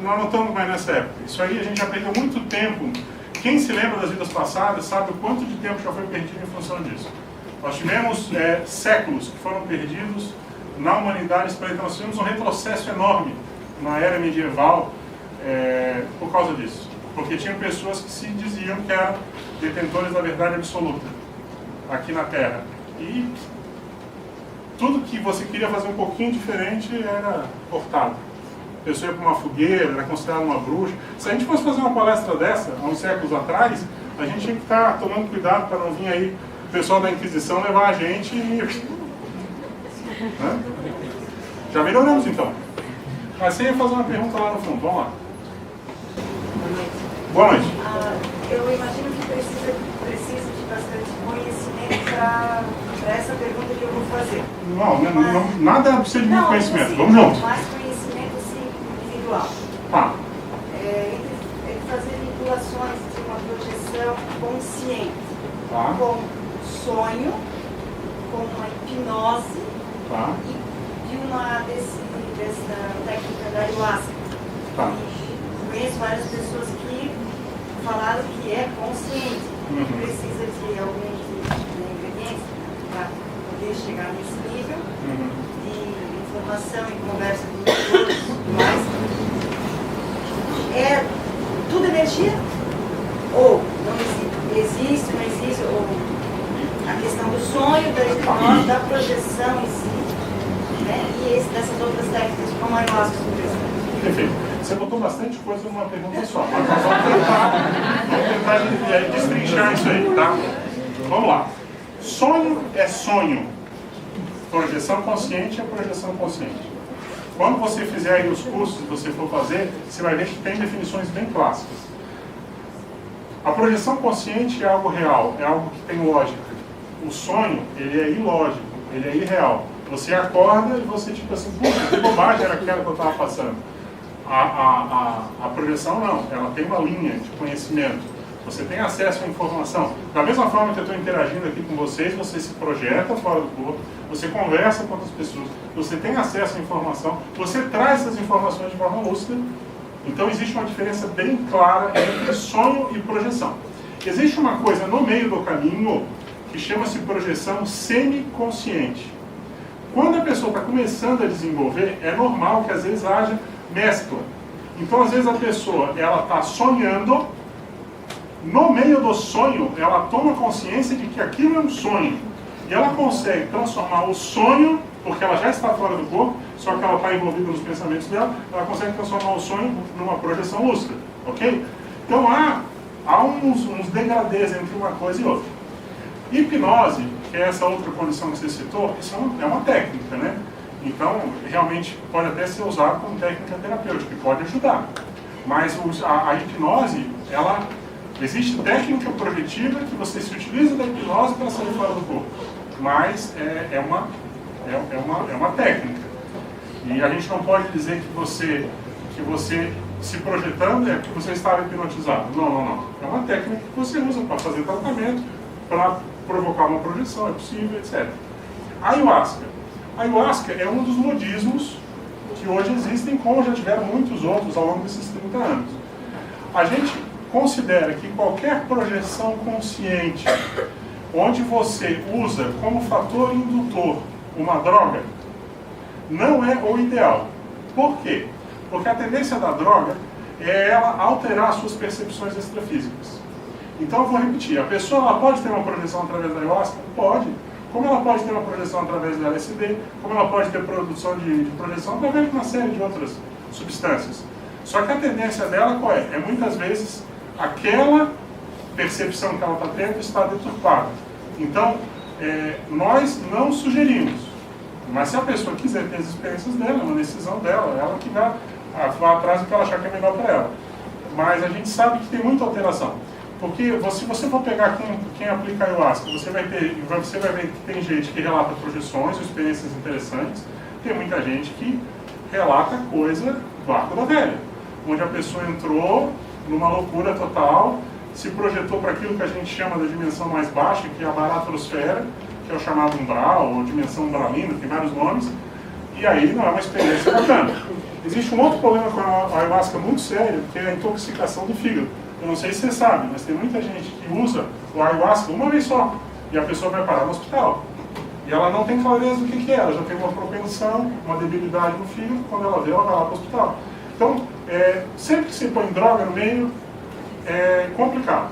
B: Nós não estamos mais nessa época. Isso aí a gente já perdeu muito tempo. Quem se lembra das vidas passadas sabe o quanto de tempo já foi perdido em função disso. Nós tivemos séculos que foram perdidos na humanidade espreitando. Nós tivemos um retrocesso enorme na era medieval por causa disso. Porque tinham pessoas que se diziam que eram detentores da verdade absoluta aqui na Terra. E tudo que você queria fazer um pouquinho diferente era cortado. A pessoa ia para uma fogueira, era considerada uma bruxa. Se a gente fosse fazer uma palestra dessa, há uns séculos atrás, a gente tinha que estar tomando cuidado para não vir aí o pessoal da Inquisição levar a gente e... Né? Já melhoramos então. Mas você ia fazer uma pergunta lá no fundo, vamos lá. Boa noite.
D: Eu imagino que precisa de bastante conhecimento para essa pergunta que eu vou fazer.
B: Não, nada precisa de muito conhecimento. Vamos juntos.
D: Mais conhecimento assim, individual.
B: Tá.
D: Ele fazer vinculações de uma projeção consciente com sonho, com uma hipnose e de dessa técnica da ayahuasca.
B: Tá.
D: Conheço várias pessoas que falaram que é consciente, precisa de alguns ingredientes para poder chegar nesse nível de informação e conversa com todos e tudo mais. É tudo energia? Ou não existe, não existe? Ou a questão do sonho, da hipnose, da projeção em si, né? E dessas outras técnicas, como a ayahuasca, por exemplo.
B: Perfeito. Você botou bastante coisa numa pergunta só, mas nós vamos tentar destrinchar isso aí, tá? Vamos lá. Sonho é sonho. Projeção consciente é projeção consciente. Quando você fizer aí os cursos que você for fazer, você vai ver que tem definições bem clássicas. A projeção consciente é algo real, é algo que tem lógica. O sonho, ele é ilógico, ele é irreal. Você acorda e você tipo assim, puxa, que bobagem era aquela que eu estava passando. A projeção não, ela tem uma linha de conhecimento. Você tem acesso à informação. Da mesma forma que eu estou interagindo aqui com vocês, você se projeta fora do corpo, você conversa com outras pessoas, você tem acesso à informação, você traz essas informações de forma lúcida. Então existe uma diferença bem clara entre sonho e projeção. Existe uma coisa no meio do caminho que chama-se projeção semiconsciente. Quando a pessoa está começando a desenvolver, é normal que às vezes haja mescla. Então, às vezes a pessoa, ela está sonhando, no meio do sonho, ela toma consciência de que aquilo é um sonho. E ela consegue transformar o sonho, porque ela já está fora do corpo, só que ela está envolvida nos pensamentos dela, ela consegue transformar o sonho numa projeção lúcida, ok? Então, há uns degradês entre uma coisa e outra. Hipnose, que é essa outra condição que você citou, isso é uma técnica, né? Então, realmente, pode até ser usado como técnica terapêutica, pode ajudar. Mas a hipnose, existe técnica projetiva que você se utiliza da hipnose para sair fora do corpo. Mas é uma técnica. E a gente não pode dizer que você se projetando é que você estava hipnotizado. Não. É uma técnica que você usa para fazer tratamento, para provocar uma projeção, é possível, etc. Ayahuasca. Ayahuasca é um dos modismos que hoje existem, como já tiveram muitos outros ao longo desses 30 anos. A gente considera que qualquer projeção consciente, onde você usa como fator indutor uma droga, não é o ideal. Por quê? Porque a tendência da droga é ela alterar suas percepções extrafísicas. Então eu vou repetir, a pessoa ela pode ter uma projeção através da ayahuasca? Pode. Como ela pode ter uma projeção através do LSD, como ela pode ter produção de projeção através de uma série de outras substâncias. Só que a tendência dela qual é? É muitas vezes aquela percepção que ela está tendo está deturpada. Então, nós não sugerimos. Mas se a pessoa quiser ter as experiências dela, é uma decisão dela, ela que vai atrás do que ela achar que é melhor para ela. Mas a gente sabe que tem muita alteração. Porque se você for pegar quem aplica ayahuasca, você vai ver que tem gente que relata projeções, experiências interessantes, tem muita gente que relata coisa do arco da velha, onde a pessoa entrou numa loucura total, se projetou para aquilo que a gente chama da dimensão mais baixa, que é a baratrosfera, que é o chamado umbral, ou dimensão umbralina, tem vários nomes, e aí não é uma experiência bacana. Existe um outro problema com a ayahuasca muito sério, que é a intoxicação do fígado. Eu não sei se você sabe, mas tem muita gente que usa o ayahuasca uma vez só, e a pessoa vai parar no hospital. E ela não tem clareza do que é, ela já tem uma propensão, uma debilidade no fígado, quando ela vê, ela vai lá para o hospital. Então, sempre que você põe droga no meio, é complicado.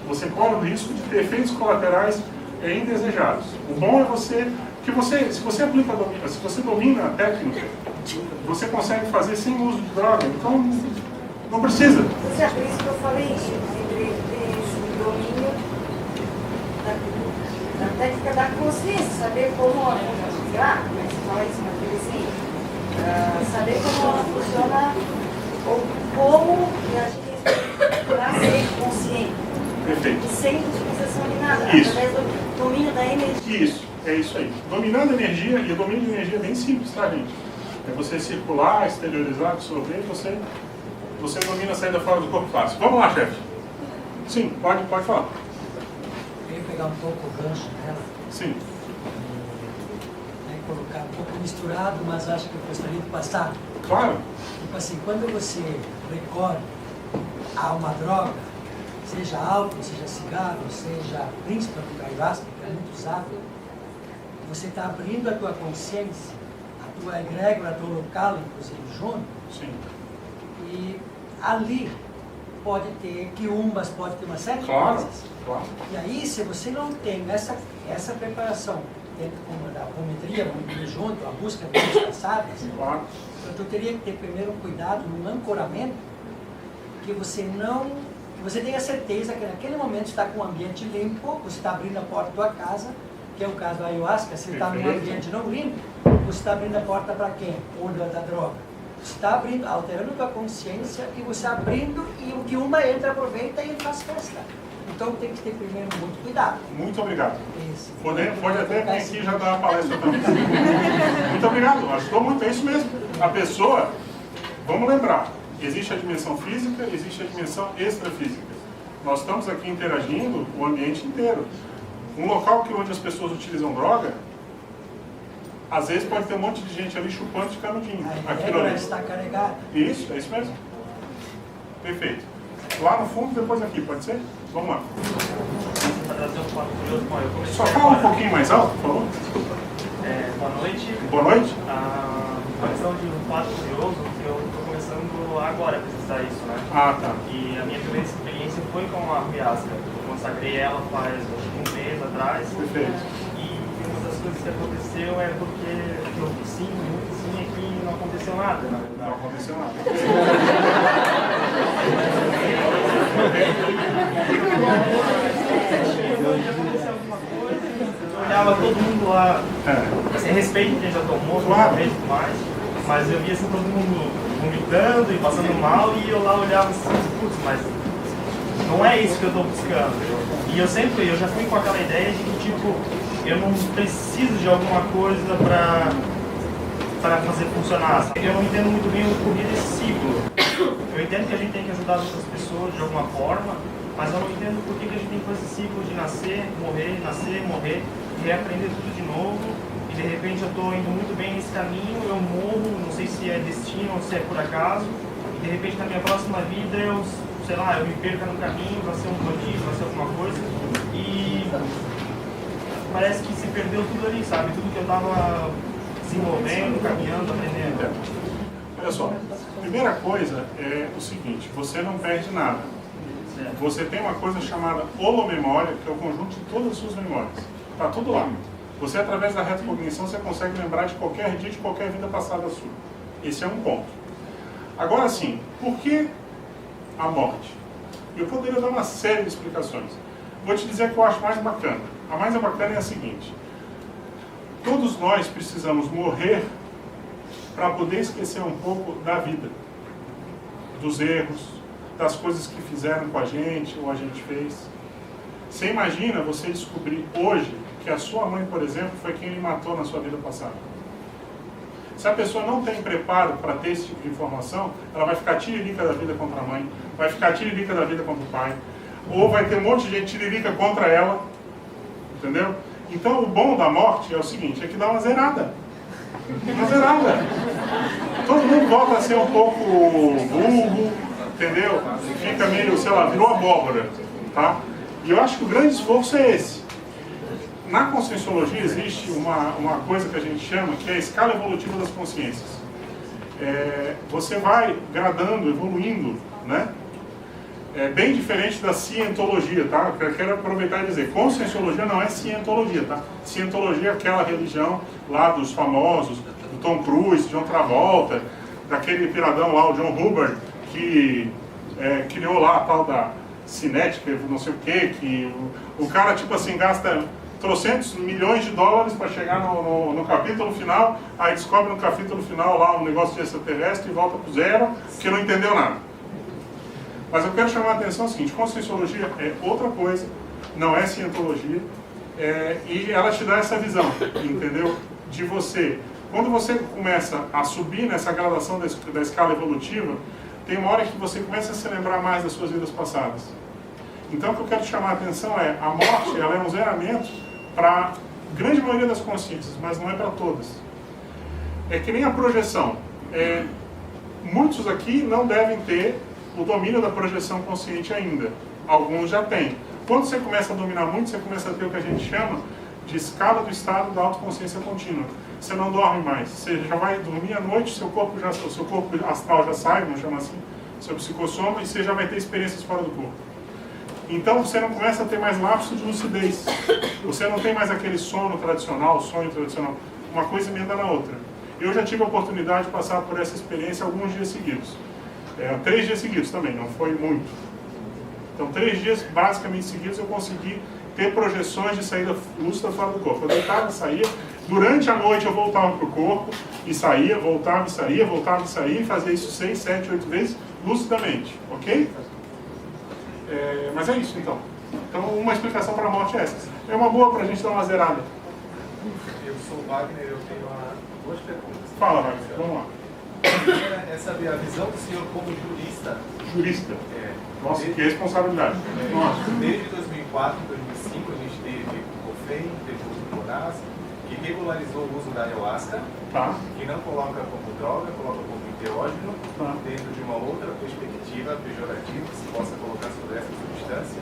B: Você corre o risco de ter efeitos colaterais indesejados. O bom é se você domina a técnica, você consegue fazer sem uso de droga, então não precisa.
D: Você é por isso que eu falei isso, entre o domínio da técnica da consciência, saber como ela funciona, mas você fala isso, mas assim, saber como ela funciona, ou como agir para ser consciente.
B: Perfeito.
D: Sem utilização de nada,
B: Isso.
D: através do domínio da energia.
B: Isso, é isso aí. Dominando a energia, e o domínio de energia é bem simples, tá, gente? É você circular, exteriorizar, absorver, você domina a saída fora do corpo fácil. Vamos lá, chefe. Sim, pode falar.
G: Eu ia pegar um pouco o gancho dela.
B: Sim.
G: Colocar um pouco misturado, mas acho que eu gostaria de passar.
B: Claro.
G: Tipo assim, quando você recorre a uma droga, seja álcool, seja cigarro, seja principalmente a ayahuasca, que é muito usado, você está abrindo a tua consciência, a tua egrégora, a tua local, inclusive junto.
B: Sim.
G: E ali pode ter quiumbas, pode ter uma série de coisas.
B: Claro.
G: E aí, se você não tem essa preparação dentro da apometria, vamos dizer junto, a busca de vidas passadas,
B: Claro.
G: então tu teria que ter primeiro um cuidado no ancoramento, que você tenha certeza que naquele momento está com o ambiente limpo, você está abrindo a porta da tua casa, que é o caso da ayahuasca, você está num ambiente não limpo, você está abrindo a porta para quem? Ou da droga. Você está abrindo, alterando a tua consciência e você abrindo, e o que uma entra, aproveita e faz festa. Então tem que ter primeiro muito cuidado.
B: Muito obrigado.
G: Isso.
B: Pode até vir aqui e já dar uma palestra também. Muito obrigado, ajudou muito, é isso mesmo. A pessoa, vamos lembrar, existe a dimensão física, existe a dimensão extrafísica. Nós estamos aqui interagindo o ambiente inteiro. Um local onde as pessoas utilizam droga, às vezes pode ter um monte de gente ali chupando de canudinho. Aquilo ali
G: está carregado.
B: Isso, é isso mesmo. Perfeito. Lá no fundo, depois aqui, pode ser? Vamos lá. Só fala um pouquinho mais alto, por favor.
H: Boa noite.
B: Boa noite.
H: A questão de um fato curioso, que eu estou começando agora a pesquisar isso, né?
B: Ah, tá.
H: E a minha primeira experiência foi com a ayahuasca. Eu consagrei ela faz um mês atrás.
B: Perfeito.
H: E uma das coisas que aconteceu é porque eu sim, muito sim, é que não aconteceu nada, na verdade.
B: Não aconteceu nada.
H: Eu olhava todo mundo lá, sem respeito quem já tomou,
B: Claro.
H: e tudo mais, mas eu via assim todo mundo vomitando e passando mal, e eu lá olhava assim, putz, mas não é isso que eu estou buscando. E eu já fui com aquela ideia de que, tipo, eu não preciso de alguma coisa para fazer funcionar. Sabe? Eu não entendo muito bem o porquê desse ciclo. Eu entendo que a gente tem que ajudar outras pessoas de alguma forma, mas eu não entendo por que a gente tem que fazer esse ciclo de nascer, morrer, e reaprender tudo de novo, e de repente eu estou indo muito bem nesse caminho, eu morro, não sei se é destino ou se é por acaso, e de repente na minha próxima vida eu, sei lá, eu me perca no caminho, vai ser um bandido, vai ser alguma coisa, e parece que se perdeu tudo ali, sabe? Tudo que eu estava desenvolvendo, caminhando, aprendendo.
B: Olha só, a primeira coisa é o seguinte, você não perde nada. Você tem uma coisa chamada holomemória, que é o conjunto de todas as suas memórias. Está tudo lá. Você, através da retrocognição, você consegue lembrar de qualquer dia, de qualquer vida passada sua. Esse é um ponto. Agora sim, por que a morte? Eu poderia dar uma série de explicações. Vou te dizer que eu acho mais bacana. A mais bacana é a seguinte. Todos nós precisamos morrer para poder esquecer um pouco da vida. Dos erros, das coisas que fizeram com a gente ou a gente fez. Você imagina você descobrir hoje que a sua mãe, por exemplo, foi quem lhe matou na sua vida passada. Se a pessoa não tem preparo para ter esse tipo de informação, ela vai ficar tiririca da vida contra a mãe, vai ficar tiririca da vida contra o pai, ou vai ter um monte de gente tiririca contra ela, entendeu? Então o bom da morte é o seguinte, é que dá uma zerada. Uma zerada. Todo mundo volta a ser um pouco burro, entendeu? Fica meio, sei lá, virou abóbora, tá? E eu acho que o grande esforço é esse. Na Conscienciologia existe uma coisa que a gente chama, que é a escala evolutiva das consciências. Você vai gradando, evoluindo, né? É bem diferente da cientologia, tá? Eu quero aproveitar e dizer, Conscienciologia não é cientologia, tá? Cientologia é aquela religião lá dos famosos, do Tom Cruise, John Travolta, daquele piradão lá, o John Hubbard, que criou lá a tal da cinética, não sei o que o cara, tipo assim, gasta trocentos milhões de dólares para chegar no capítulo final, aí descobre no capítulo final lá um negócio de extraterrestre e volta pro zero, porque não entendeu nada. Mas eu quero chamar a atenção ao seguinte, Conscienciologia é outra coisa, não é cientologia, e ela te dá essa visão, entendeu? De você, quando você começa a subir nessa gradação da escala evolutiva, tem uma hora que você começa a se lembrar mais das suas vidas passadas. Então o que eu quero chamar a atenção é, a morte ela é um zeramento para a grande maioria das consciências, mas não é para todas. É que nem a projeção. Muitos aqui não devem ter o domínio da projeção consciente ainda. Alguns já têm. Quando você começa a dominar muito, você começa a ter o que a gente chama de escala do estado da autoconsciência contínua. Você não dorme mais. Você já vai dormir à noite, o seu corpo astral já sai, vamos chamar assim, seu psicossoma, e você já vai ter experiências fora do corpo. Então você não começa a ter mais lapso de lucidez. Você não tem mais aquele sono tradicional, sonho tradicional. Uma coisa emenda na outra. Eu já tive a oportunidade de passar por essa experiência alguns dias seguidos. 3 dias seguidos também, não foi muito. Então 3 dias basicamente seguidos eu consegui ter projeções de saída lúcida fora do corpo. Eu deitava, saía. Durante a noite eu voltava para o corpo e saía, voltava e saía, voltava e saía, e fazia isso 6, 7, 8 vezes lucidamente, ok? Mas é isso então. Então uma explicação para a morte é essa. É uma boa para a gente dar uma zerada.
I: Eu sou o Wagner, eu tenho duas perguntas.
B: Fala, Wagner, vamos lá.
I: A primeira é saber a visão do senhor como jurista.
B: Jurista? Nossa, que responsabilidade. Nossa.
I: Desde 2004 e 2005 a gente teve o COFEI, teve o uso do CONAS, que regularizou o uso da ayahuasca, que não coloca como droga, coloca como enteógeno, dentro de uma outra perspectiva pejorativa que se possa colocar sobre essa substância,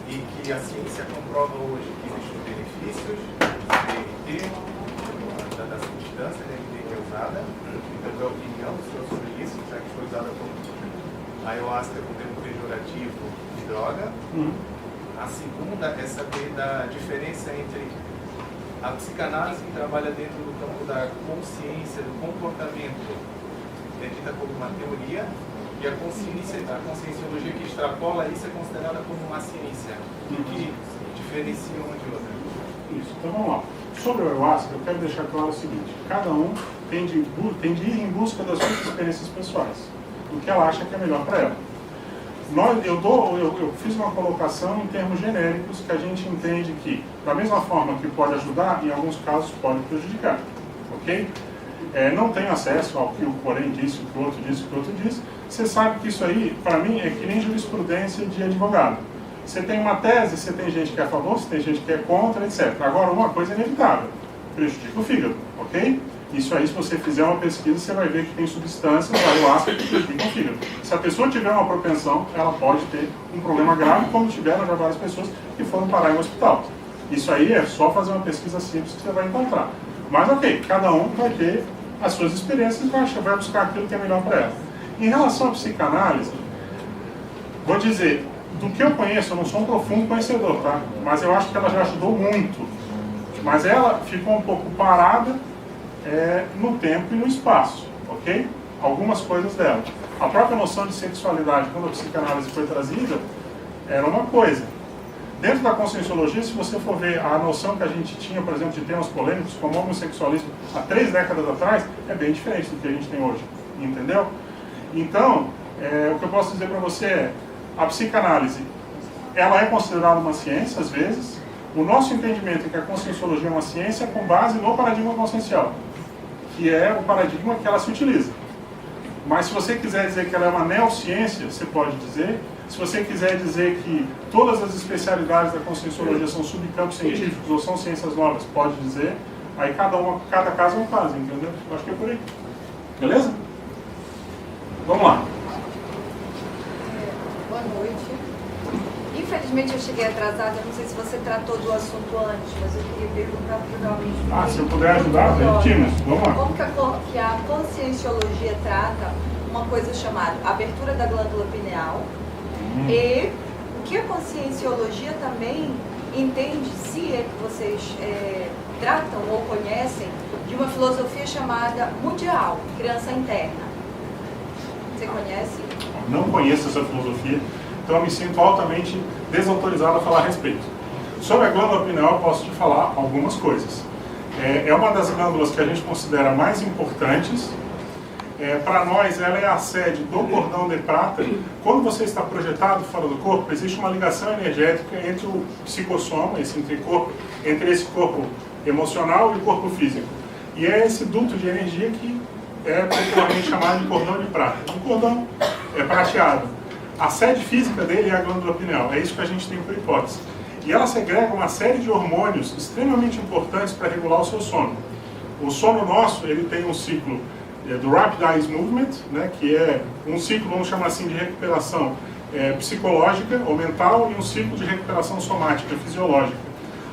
I: e que a ciência comprova hoje que existem benefícios do DMT, da substância DMT que é usada. Então, qual é a opinião do senhor sobre isso, já que foi usada como ayahuasca como termo pejorativo de droga? A segunda é saber da diferença entre a psicanálise que trabalha dentro do campo da consciência, do comportamento, é dita como uma teoria, e a conscienciologia que extrapola isso é considerada como uma ciência. O que diferencia uma de outra?
B: Isso, então vamos lá. Sobre o ayahuasca, eu quero deixar claro o seguinte: cada um tem de ir em busca das suas experiências pessoais, do que ela acha que é melhor para ela. Eu fiz uma colocação em termos genéricos que a gente entende que, da mesma forma que pode ajudar, em alguns casos pode prejudicar, ok? Não tenho acesso ao que o porém disse, o que o outro disse, o que o outro disse. Você sabe que isso aí, para mim, é que nem jurisprudência de advogado. Você tem uma tese, você tem gente que é a favor, você tem gente que é contra, etc. Agora, uma coisa é inevitável. prejudica o fígado, ok? Isso aí, se você fizer uma pesquisa, você vai ver que tem substâncias da ayahuasca que prejudicam o fígado. Se a pessoa tiver uma propensão, ela pode ter um problema grave, como tiveram já várias pessoas que foram parar em um hospital. Isso aí é só fazer uma pesquisa simples que você vai encontrar. Mas ok, cada um vai ter as suas experiências e vai buscar aquilo que é melhor para ela. Em relação à psicanálise, vou dizer, do que eu conheço, eu não sou um profundo conhecedor, tá? Mas eu acho que ela já ajudou muito. Mas ela ficou um pouco parada no tempo e no espaço, ok? Algumas coisas dela. A própria noção de sexualidade, quando a psicanálise foi trazida, era uma coisa. Dentro da conscienciologia, se você for ver a noção que a gente tinha, por exemplo, de temas polêmicos, como homossexualismo, há 3 décadas atrás, é bem diferente do que a gente tem hoje, entendeu? Então, o que eu posso dizer para você é, a psicanálise, ela é considerada uma ciência, às vezes. O nosso entendimento é que a conscienciologia é uma ciência com base no paradigma consciencial, que é o paradigma que ela se utiliza. Mas se você quiser dizer que ela é uma neociência, você pode dizer. Se você quiser dizer que todas as especialidades da conscienciologia são subcampos científicos ou são ciências novas, pode dizer. Aí cada caso é um caso, entendeu? Eu acho que é por aí. Beleza? Vamos lá.
J: Boa noite. Infelizmente eu cheguei atrasada, não sei se você tratou do assunto antes, mas eu queria perguntar para o
B: se eu puder ajudar, Valentina, vamos lá.
J: Como que a conscienciologia trata uma coisa chamada abertura da glândula pineal e o que a conscienciologia também entende, se é que vocês tratam ou conhecem, de uma filosofia chamada mundial, criança interna. Você conhece?
B: Não conheço essa filosofia, então eu me sinto altamente desautorizado a falar a respeito. Sobre a glândula pineal, eu posso te falar algumas coisas. É uma das glândulas que a gente considera mais importantes. Para nós, ela é a sede do cordão de prata. Quando você está projetado fora do corpo, existe uma ligação energética entre o psicossoma, entre esse corpo emocional e o corpo físico. E é esse duto de energia que é popularmente chamado de cordão de prata. O cordão é prateado. A sede física dele é a glândula pineal. É isso que a gente tem por hipótese. E ela segrega uma série de hormônios extremamente importantes para regular o seu sono. O sono nosso, ele tem um ciclo do Rapid Eye Movement, né, que é um ciclo, vamos chamar assim, de recuperação psicológica ou mental e um ciclo de recuperação somática, fisiológica.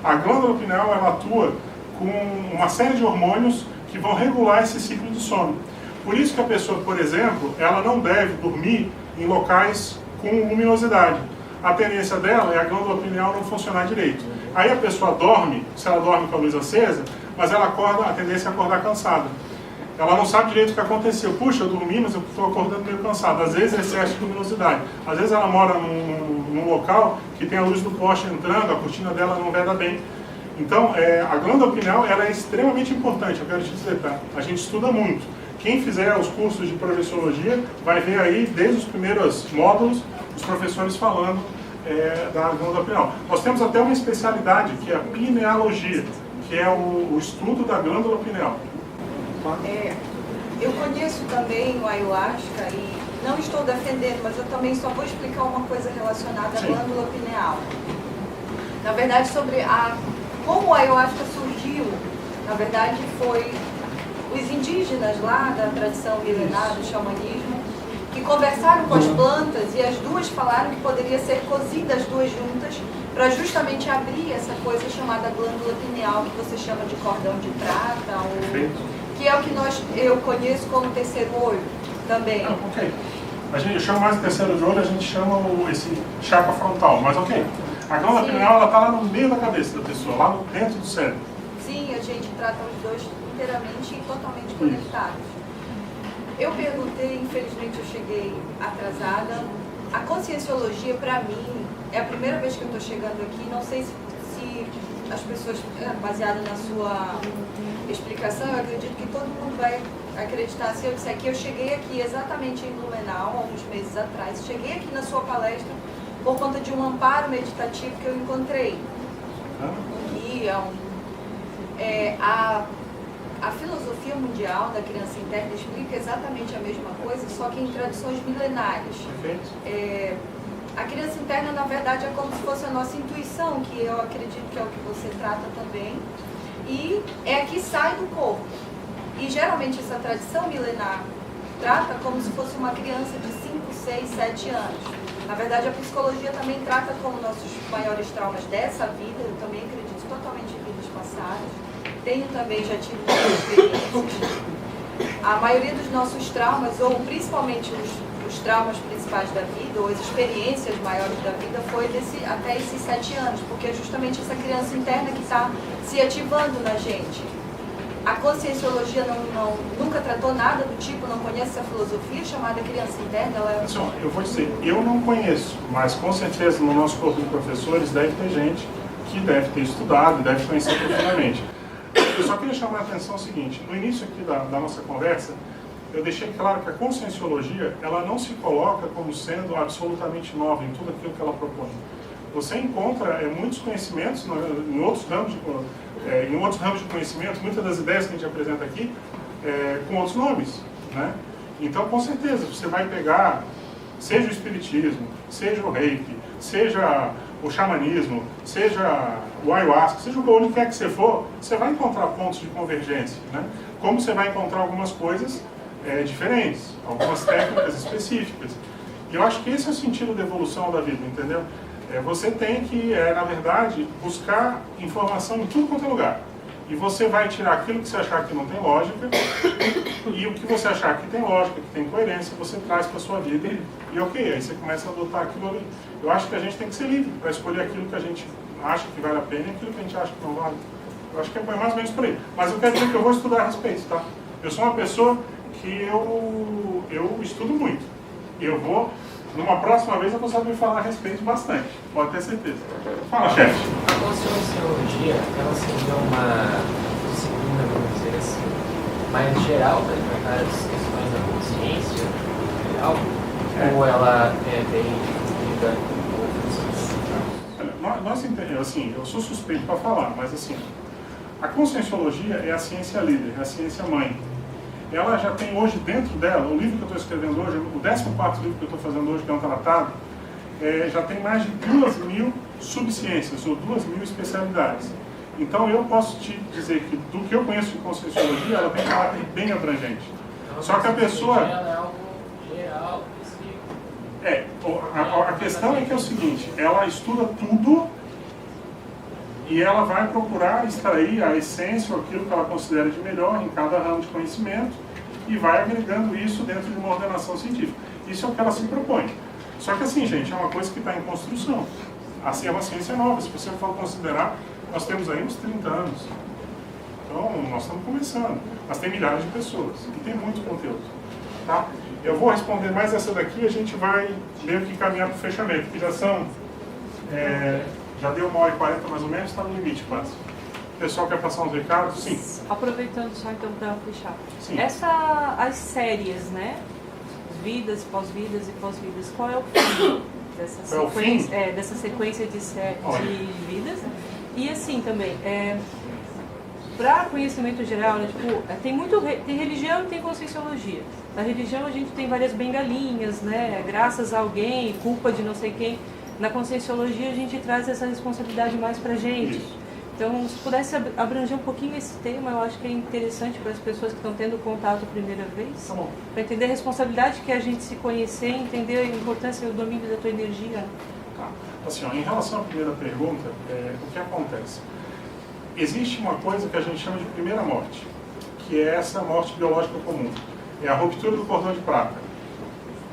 B: A glândula pineal, ela atua com uma série de hormônios que vão regular esse ciclo de sono. Por isso que a pessoa, por exemplo, ela não deve dormir em locais com luminosidade. A tendência dela é a glândula pineal não funcionar direito. Aí a pessoa dorme, se ela dorme com a luz acesa, mas ela acorda, a tendência é acordar cansada. Ela não sabe direito o que aconteceu. Puxa, eu dormi, mas eu estou acordando meio cansado. Às vezes é excesso de luminosidade. Às vezes ela mora num local que tem a luz do poste entrando, a cortina dela não veda bem. Então, a glândula pineal ela é extremamente importante, eu quero te dizer, tá? A gente estuda muito. Quem fizer os cursos de projeciologia vai ver aí, desde os primeiros módulos, os professores falando da glândula pineal. Nós temos até uma especialidade, que é a pinealogia, que é o estudo da glândula pineal.
J: Eu conheço também o ayahuasca e não estou defendendo, mas eu também só vou explicar uma coisa relacionada à glândula pineal. Na verdade, sobre como o ayahuasca surgiu, na verdade foi os indígenas lá da tradição milenar do xamanismo que conversaram com as plantas e as duas falaram que poderia ser cozida as duas juntas para justamente abrir essa coisa chamada glândula pineal, que você chama de cordão de prata, que é o que eu conheço como terceiro olho também.
B: Ok. Eu chamo mais de terceiro de olho, a gente chama esse chakra frontal, mas ok. A glândula pineal, ela está lá no meio da cabeça da pessoa, lá dentro do cérebro.
J: Sim, a gente trata os dois inteiramente e totalmente conectados. Eu perguntei, infelizmente eu cheguei atrasada. A conscienciologia, para mim, é a primeira vez que eu estou chegando aqui. Não sei se as pessoas, baseado na sua explicação, eu acredito que todo mundo vai acreditar. Se eu disser que eu cheguei aqui exatamente em Blumenau, há uns meses atrás, cheguei aqui na sua palestra por conta de um amparo meditativo que eu encontrei. Um guia, a filosofia mundial da criança interna explica exatamente a mesma coisa, só que em tradições milenares. A criança interna, na verdade, é como se fosse a nossa intuição, que eu acredito que é o que você trata também. e é que sai do corpo. E geralmente essa tradição milenar trata como se fosse uma criança de 5, 6, 7 anos. Na verdade, a psicologia também trata como nossos maiores traumas dessa vida. Eu também acredito totalmente em vidas passadas. Tenho também, já tive muitas experiências. A maioria dos nossos traumas, ou principalmente os traumas principais da vida, ou as experiências maiores da vida, foi até esses 7 anos, porque é justamente essa criança interna que está se ativando na gente. A conscienciologia nunca tratou nada do tipo, não conhece essa filosofia chamada criança interna? Ela é...
B: Eu vou dizer, eu não conheço, mas com certeza no nosso corpo de professores deve ter gente que deve ter estudado, deve conhecer profundamente. Eu só queria chamar a atenção o seguinte, no início aqui da nossa conversa, eu deixei claro que a conscienciologia, ela não se coloca como sendo absolutamente nova em tudo aquilo que ela propõe. Você encontra muitos conhecimentos em outros ramos de conhecimento, muitas das ideias que a gente apresenta aqui, com outros nomes, né? Então, com certeza, você vai pegar, seja o espiritismo, seja o reiki, seja o xamanismo, seja o ayahuasca, seja onde quer que você for, você vai encontrar pontos de convergência, né? Como você vai encontrar algumas coisas diferentes, algumas técnicas específicas. E eu acho que esse é o sentido da evolução da vida, entendeu? Você tem que, na verdade, buscar informação em tudo quanto é lugar. E você vai tirar aquilo que você achar que não tem lógica, e o que você achar que tem lógica, que tem coerência, você traz para a sua vida e ok, aí você começa a adotar aquilo ali. Eu acho que a gente tem que ser livre para escolher aquilo que a gente acha que vale a pena e aquilo que a gente acha que não vale. Eu acho que é mais ou menos por aí. Mas eu quero dizer que eu vou estudar a respeito, tá? Eu sou uma pessoa que eu estudo muito. Eu vou... Numa próxima vez eu vou saber falar a respeito bastante, pode ter certeza. Fala, chefe.
K: A conscienciologia, ela seria uma disciplina, vamos dizer assim, mais geral para tratar as questões da consciência geral? Ou ela é bem dividida em outras?
B: Nós entendemos, assim, eu sou suspeito para falar, mas assim, a conscienciologia é a ciência líder, é a ciência mãe. Ela já tem hoje dentro dela, o livro que eu estou escrevendo hoje, o 14º livro que eu estou fazendo hoje, que é um tratado, já tem mais de 2.000 subciências, ou 2.000 especialidades. Então eu posso te dizer que do que eu conheço de conscienciologia, ela tem um caráter bem abrangente.
K: Então,
B: só que a pessoa...
K: Ela é algo geral, específico.
B: A questão é que é o seguinte, ela estuda tudo e ela vai procurar extrair a essência ou aquilo que ela considera de melhor em cada ramo de conhecimento e vai agregando isso dentro de uma ordenação científica. Isso é o que ela se propõe. Só que assim, gente, é uma coisa que está em construção. Assim, é uma ciência nova. Se você for considerar, nós temos aí uns 30 anos. Então, nós estamos começando. Mas tem milhares de pessoas e tem muito conteúdo. Tá? Eu vou responder mais essa daqui e a gente vai meio que caminhar para o fechamento, que já são... já deu 1h40 mais ou menos, está no limite quase. O pessoal quer passar uns recados? Sim.
L: Aproveitando só então para fechar.
B: Sim.
L: As séries, né? Vidas, pós-vidas e pós-vidas, qual é o fim dessa sequência, dessa sequência de vidas? E assim também, para conhecimento geral, né, tipo, tem religião e tem conscienciologia. Na religião a gente tem várias bengalinhas, né? Graças a alguém, culpa de não sei quem. Na conscienciologia a gente traz essa responsabilidade mais pra gente.
B: Isso.
L: Então, se pudesse abranger um pouquinho esse tema, eu acho que é interessante para as pessoas que estão tendo contato a primeira vez,
B: Tá bom.
L: para entender a responsabilidade que é a gente se conhecer, entender a importância e o domínio da tua energia.
B: Tá. Assim, ó, em relação à primeira pergunta, o que acontece? Existe uma coisa que a gente chama de primeira morte, que é essa morte biológica comum. É a ruptura do cordão de prata,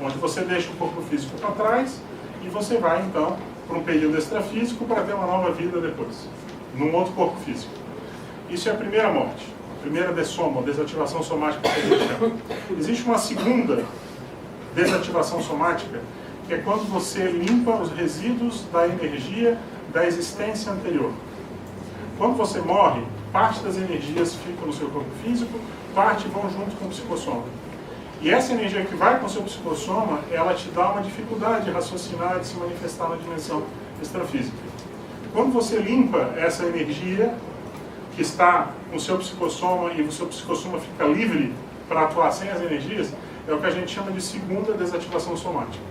B: onde você deixa o corpo físico para trás e você vai, então, para um período extrafísico para ter uma nova vida depois, num outro corpo físico. Isso é a primeira morte, a primeira dessoma, desativação somática que a gente chama. Existe uma segunda desativação somática, que é quando você limpa os resíduos da energia da existência anterior. Quando você morre, parte das energias ficam no seu corpo físico, parte vão junto com o psicossoma. E essa energia que vai com o seu psicossoma, ela te dá uma dificuldade de raciocinar, de se manifestar na dimensão extrafísica. Quando você limpa essa energia que está no seu psicossoma e o seu psicossoma fica livre para atuar sem as energias, é o que a gente chama de segunda desativação somática.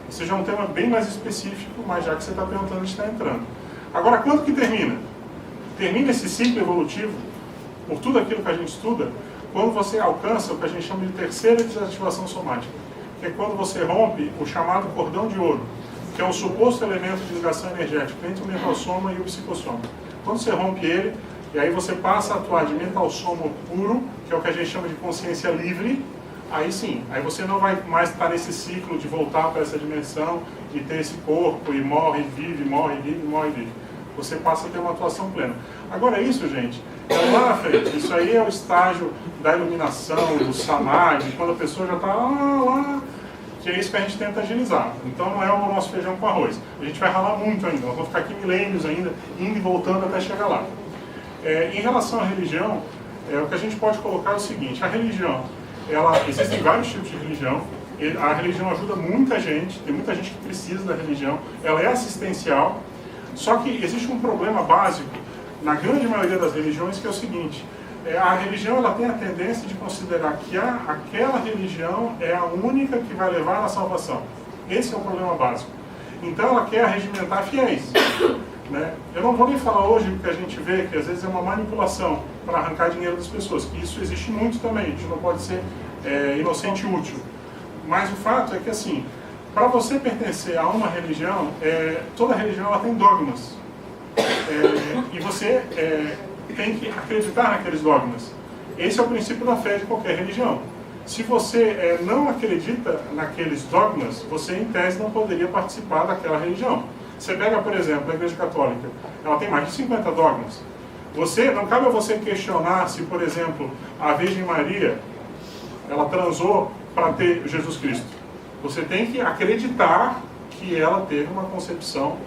B: Esse já é um tema bem mais específico, mas já que você está perguntando, está entrando. Agora, quando que termina? Termina esse ciclo evolutivo por tudo aquilo que a gente estuda, quando você alcança o que a gente chama de terceira desativação somática, que é quando você rompe o chamado cordão de ouro, que é o suposto elemento de ligação energética entre o mentalsoma e o psicossoma. Quando você rompe ele, e aí você passa a atuar de mentalsoma puro, que é o que a gente chama de consciência livre, aí sim, aí você não vai mais estar nesse ciclo de voltar para essa dimensão e ter esse corpo e morre, vive, morre, vive, morre, vive. Você passa a ter uma atuação plena. Agora isso, gente, é lá na frente. Isso aí é o estágio da iluminação, do samadhi, quando a pessoa já está lá, que é isso que a gente tenta agilizar. Então não é o nosso feijão com arroz. A gente vai ralar muito ainda, nós vamos ficar aqui milênios ainda, indo e voltando até chegar lá. Em relação à religião, o que a gente pode colocar é o seguinte: a religião, existem vários tipos de religião, a religião ajuda muita gente, tem muita gente que precisa da religião, ela é assistencial, só que existe um problema básico na grande maioria das religiões, que é o seguinte: a religião ela tem a tendência de considerar que aquela religião é a única que vai levar à salvação. Esse é o problema básico. Então ela quer regimentar fiéis. Né? Eu não vou nem falar hoje o que a gente vê, que às vezes é uma manipulação para arrancar dinheiro das pessoas, que isso existe muito também, a gente não pode ser inocente e útil. Mas o fato é que, assim, para você pertencer a uma religião, toda religião ela tem dogmas. E você tem que acreditar naqueles dogmas. Esse é o princípio da fé de qualquer religião. Se você não acredita naqueles dogmas, você, em tese, não poderia participar daquela religião. Você pega, por exemplo, a Igreja Católica, ela tem mais de 50 dogmas. Não cabe a você questionar se, por exemplo, a Virgem Maria, ela transou para ter Jesus Cristo. Você tem que acreditar que ela teve uma concepção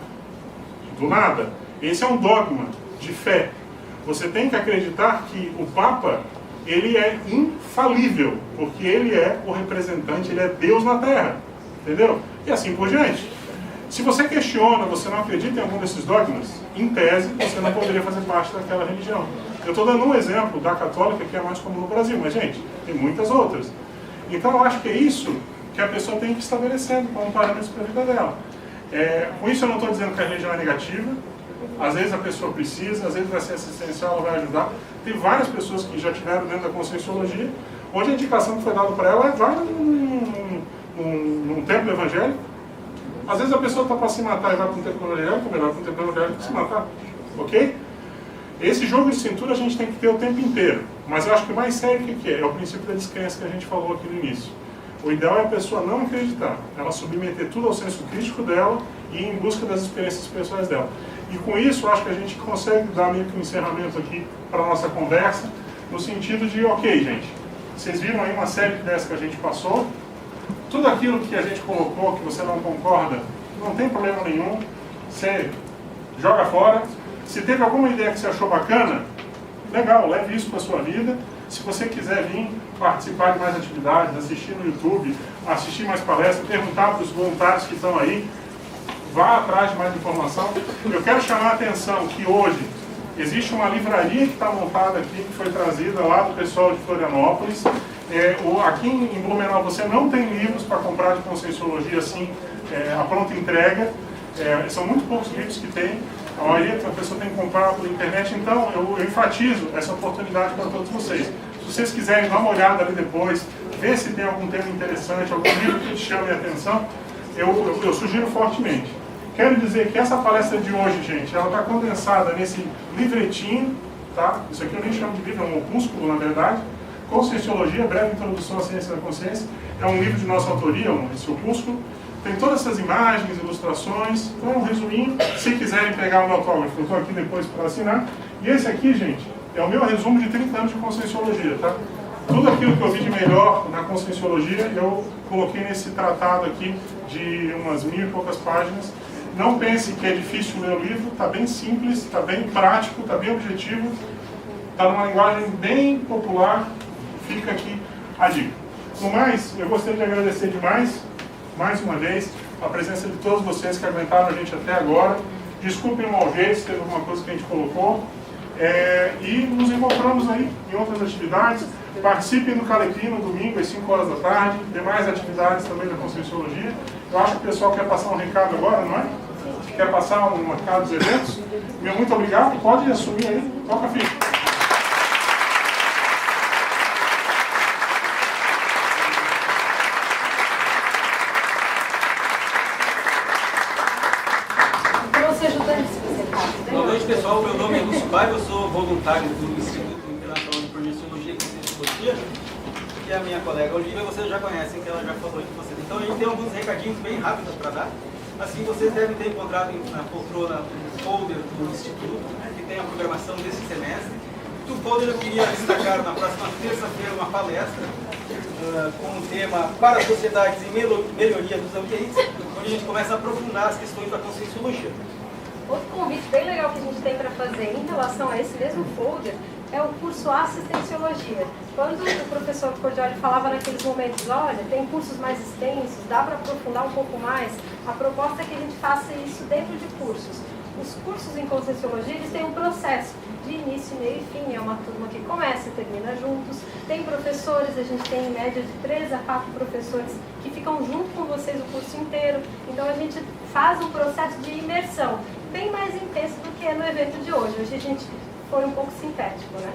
B: do nada. Esse é um dogma de fé. Você tem que acreditar que o Papa, ele é infalível, porque ele é o representante, ele é Deus na Terra. Entendeu? E assim por diante. Se você questiona, você não acredita em algum desses dogmas, em tese, você não poderia fazer parte daquela religião. Eu estou dando um exemplo da católica, que é mais comum no Brasil, mas, gente, tem muitas outras. Então, eu acho que é isso que a pessoa tem que estabelecer como parâmetro para a vida dela. Com isso, eu não estou dizendo que a religião é negativa. Às vezes a pessoa precisa, às vezes vai ser assistencial, ela vai ajudar. Tem várias pessoas que já tiveram dentro da conscienciologia. Hoje a indicação que foi dada para ela é vai num templo evangélico. Às vezes a pessoa está para se matar e vai para um templo evangélico, é melhor para um templo evangélico se matar. Ok? Esse jogo de cintura a gente tem que ter o tempo inteiro. Mas eu acho que o mais sério o que é? É o princípio da descrença que a gente falou aqui no início. O ideal é a pessoa não acreditar. Ela submeter tudo ao senso crítico dela e ir em busca das experiências pessoais dela. E com isso, eu acho que a gente consegue dar meio que um encerramento aqui para a nossa conversa, no sentido de, ok, gente, vocês viram aí uma série de ideias que a gente passou. Tudo aquilo que a gente colocou, que você não concorda, não tem problema nenhum. Você joga fora. Se teve alguma ideia que você achou bacana, legal, leve isso para a sua vida. Se você quiser vir participar de mais atividades, assistir no YouTube, assistir mais palestras, perguntar para os voluntários que estão aí, vá atrás de mais informação. Eu quero chamar a atenção que hoje existe uma livraria que está montada aqui, que foi trazida lá do pessoal de Florianópolis. Aqui em Blumenau você não tem livros para comprar de conscienciologia assim, a pronta entrega. São muito poucos livros que tem. A maioria a pessoa tem que comprar por internet. Então eu enfatizo essa oportunidade para todos vocês. Se vocês quiserem dar uma olhada ali depois, ver se tem algum tema interessante, algum livro que te chame a atenção, eu sugiro fortemente. Quero dizer que essa palestra de hoje, gente, ela está condensada nesse livretinho, tá? Isso aqui eu nem chamo de livro, é um opúsculo, na verdade. Conscienciologia, breve introdução à ciência da consciência. É um livro de nossa autoria, esse opúsculo. Tem todas essas imagens, ilustrações. Então é um resuminho. Se quiserem pegar o meu autógrafo, eu estou aqui depois para assinar. E esse aqui, gente, é o meu resumo de 30 anos de conscienciologia, tá? Tudo aquilo que eu vi de melhor na conscienciologia, eu coloquei nesse tratado aqui de umas 1000 e poucas páginas. Não pense que é difícil ler o livro, está bem simples, está bem prático, está bem objetivo, está numa linguagem bem popular. Fica aqui a dica. No mais, eu gostaria de agradecer demais, mais uma vez, a presença de todos vocês que aguentaram a gente até agora. Desculpem o mau jeito, se teve alguma coisa que a gente colocou. E nos encontramos aí em outras atividades. Participem do Calepim no domingo às 5 horas da tarde. Demais atividades também da Conscienciologia. Eu acho que o pessoal quer passar um recado agora, não é? Quer passar um recado dos eventos? Meu muito obrigado. Pode assumir aí. Toca a ficha.
M: pessoal, meu nome é Lúcio Paiva, eu sou voluntário do Instituto Internacional de Projeciologia e Conscienciologia, que é a minha colega Olivia, vocês já conhecem, que ela já falou de vocês. Então a gente tem alguns recadinhos bem rápidos para dar. Assim, vocês devem ter encontrado na poltrona um folder do Instituto, né, que tem a programação desse semestre. Do folder eu queria destacar na próxima terça-feira uma palestra com o tema Para Sociedades e Melhoria dos Ambientes, onde a gente começa a aprofundar as questões da conscienciologia.
A: Outro convite bem legal que a gente tem para fazer em relação a esse mesmo folder é o curso Assistenciologia. Quando o professor Cordioli falava naqueles momentos, olha, tem cursos mais extensos, dá para aprofundar um pouco mais, a proposta é que a gente faça isso dentro de cursos. Os cursos em Conscienciologia, eles têm um processo de início, meio e fim, é uma turma que começa e termina juntos. Tem professores, a gente tem em média de 3 a 4 professores que ficam junto com vocês o curso inteiro. Então a gente faz um processo de imersão bem mais intenso do que é no evento de hoje. Hoje a gente foi um pouco sintético, né?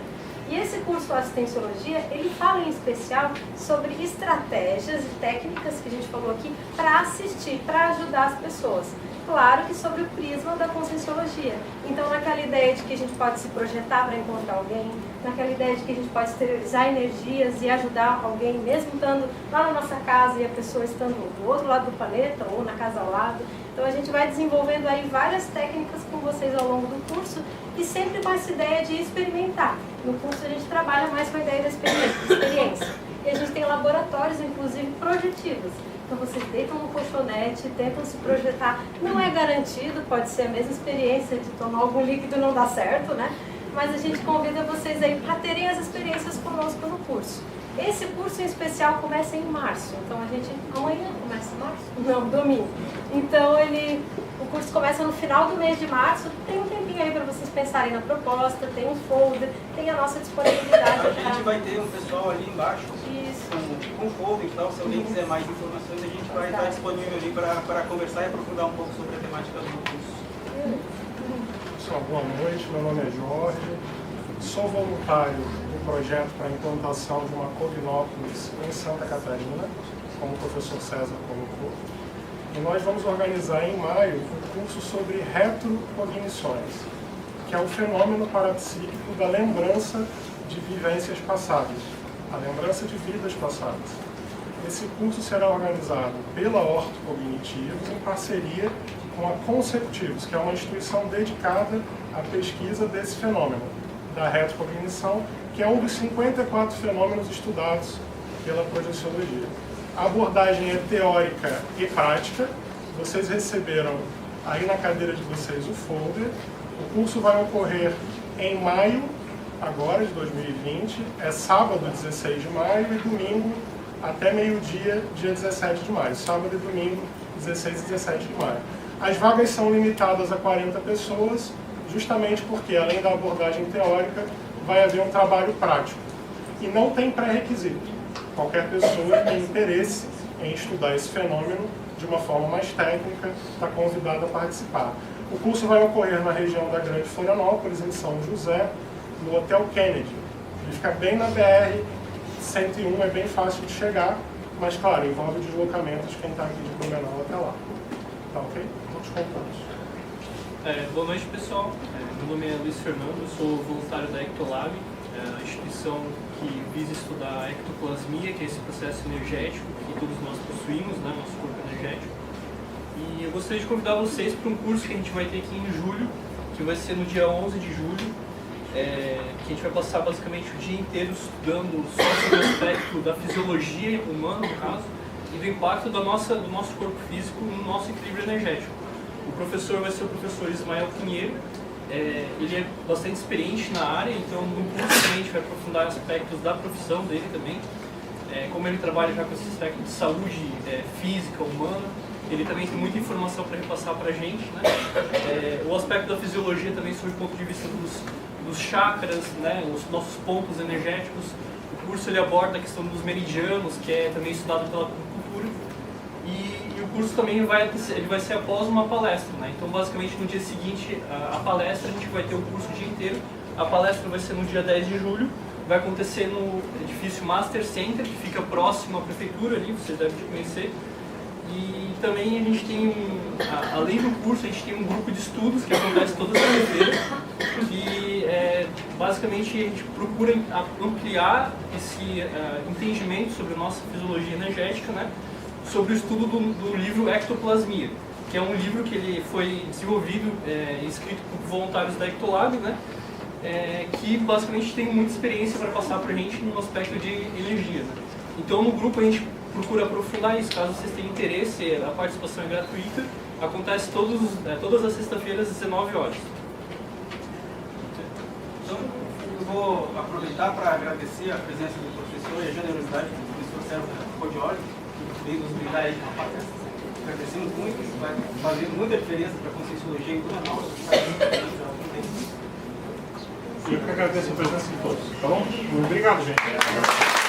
A: E esse curso Assistenciologia, ele fala em especial sobre estratégias e técnicas que a gente falou aqui para assistir, para ajudar as pessoas. Claro que sobre o prisma da Conscienciologia. Então, naquela ideia de que a gente pode se projetar para encontrar alguém, naquela ideia de que a gente pode exteriorizar energias e ajudar alguém, mesmo estando lá na nossa casa e a pessoa estando do outro lado do planeta ou na casa ao lado. Então, a gente vai desenvolvendo aí várias técnicas com vocês ao longo do curso e sempre com essa ideia de experimentar. No curso, a gente trabalha mais com a ideia da experiência. E a gente tem laboratórios, inclusive, projetivos. Então vocês deitam no colchonete, tentam se projetar. Não é garantido, pode ser a mesma experiência de tomar algum líquido e não dar certo, né? Mas a gente convida vocês aí para terem as experiências conosco no curso. Esse curso em especial começa em março. Então a gente... Amanhã começa em março? Não, domingo. Então o curso começa no final do mês de março. Tem um tempinho aí para vocês pensarem na proposta, tem um folder, tem a nossa disponibilidade.
M: A gente vai ter um pessoal ali embaixo.
A: Isso.
M: Com folder e tal, se alguém quiser mais informações, a gente vai estar disponível ali para conversar e aprofundar um pouco sobre a temática do curso.
B: Pessoal, boa noite, meu nome é Jorge, sou voluntário do projeto para a implantação de uma Cognópolis em Santa Catarina, como o professor César colocou, e nós vamos organizar em maio um curso sobre retrocognições, que é o fenômeno parapsíquico da lembrança de vivências passadas, a lembrança de vidas passadas. Esse curso será organizado pela Orto Cognitivos em parceria com a Consecutivos, que é uma instituição dedicada à pesquisa desse fenômeno, da retrocognição, que é um dos 54 fenômenos estudados pela projeciologia. A abordagem é teórica e prática. Vocês receberam aí na cadeira de vocês o folder. O curso vai ocorrer em maio, agora de 2020, é sábado 16 de maio e domingo até meio-dia, dia 17 de maio. Sábado e domingo, 16 e 17 de maio. As vagas são limitadas a 40 pessoas, justamente porque, além da abordagem teórica, vai haver um trabalho prático. E não tem pré-requisito. Qualquer pessoa que tem interesse em estudar esse fenômeno de uma forma mais técnica está convidada a participar. O curso vai ocorrer na região da Grande Florianópolis, em São José, no Hotel Kennedy. Ele fica bem na BR-101, é bem fácil de chegar, mas, claro, envolve deslocamento de quem está aqui de Blumenau até lá. Tá ok? Todos contados.
N: Boa noite, pessoal. Meu nome é Luiz Fernando, eu sou voluntário da Ectolab, a instituição que visa estudar a ectoplasmia, que é esse processo energético que todos nós possuímos, né, nosso corpo energético. E eu gostaria de convidar vocês para um curso que a gente vai ter aqui em julho, que vai ser no dia 11 de julho, que a gente vai passar basicamente o dia inteiro estudando só sobre o aspecto da fisiologia humana, no caso, e do impacto do nosso corpo físico no nosso equilíbrio energético. O professor vai ser o professor Ismael Pinheiro. Ele é bastante experiente na área, então no curso também a gente vai aprofundar aspectos da profissão dele também. Como ele trabalha já com esse aspecto de saúde física, humana, ele também tem muita informação para repassar para a gente, né? O aspecto da fisiologia também sob o ponto de vista dos chakras, né? Os nossos pontos energéticos. O curso ele aborda a questão dos meridianos, que é também estudado pela acupuntura. E o curso também ele vai ser após uma palestra, né? Então, basicamente, no dia seguinte à palestra, a gente vai ter o curso o dia inteiro. A palestra vai ser no dia 10 de julho, vai acontecer no edifício Master Center, que fica próximo à prefeitura ali, vocês devem conhecer. E também a gente tem, além do curso, a gente tem um grupo de estudos que acontece toda sexta-feira, que basicamente a gente procura ampliar esse entendimento sobre a nossa fisiologia energética, né, sobre o estudo do livro Ectoplasmia, que é um livro que ele foi desenvolvido e escrito por voluntários da Ectolab, né, que basicamente tem muita experiência para passar para a gente no aspecto de energia. Né. Então no grupo a gente procura aprofundar isso, caso vocês tenham interesse, a participação é gratuita, acontece todas as sextas-feiras às 19 horas.
M: Então, eu vou aproveitar para agradecer a presença do professor e a generosidade do professor Sérgio Codioli, que veio nos brindar aí com a palestra. Agradecemos muito, isso vai fazer muita diferença para a Conscienciologia em toda a nossa cidade.
B: Eu que agradeço a presença de todos, tá bom? Obrigado, gente.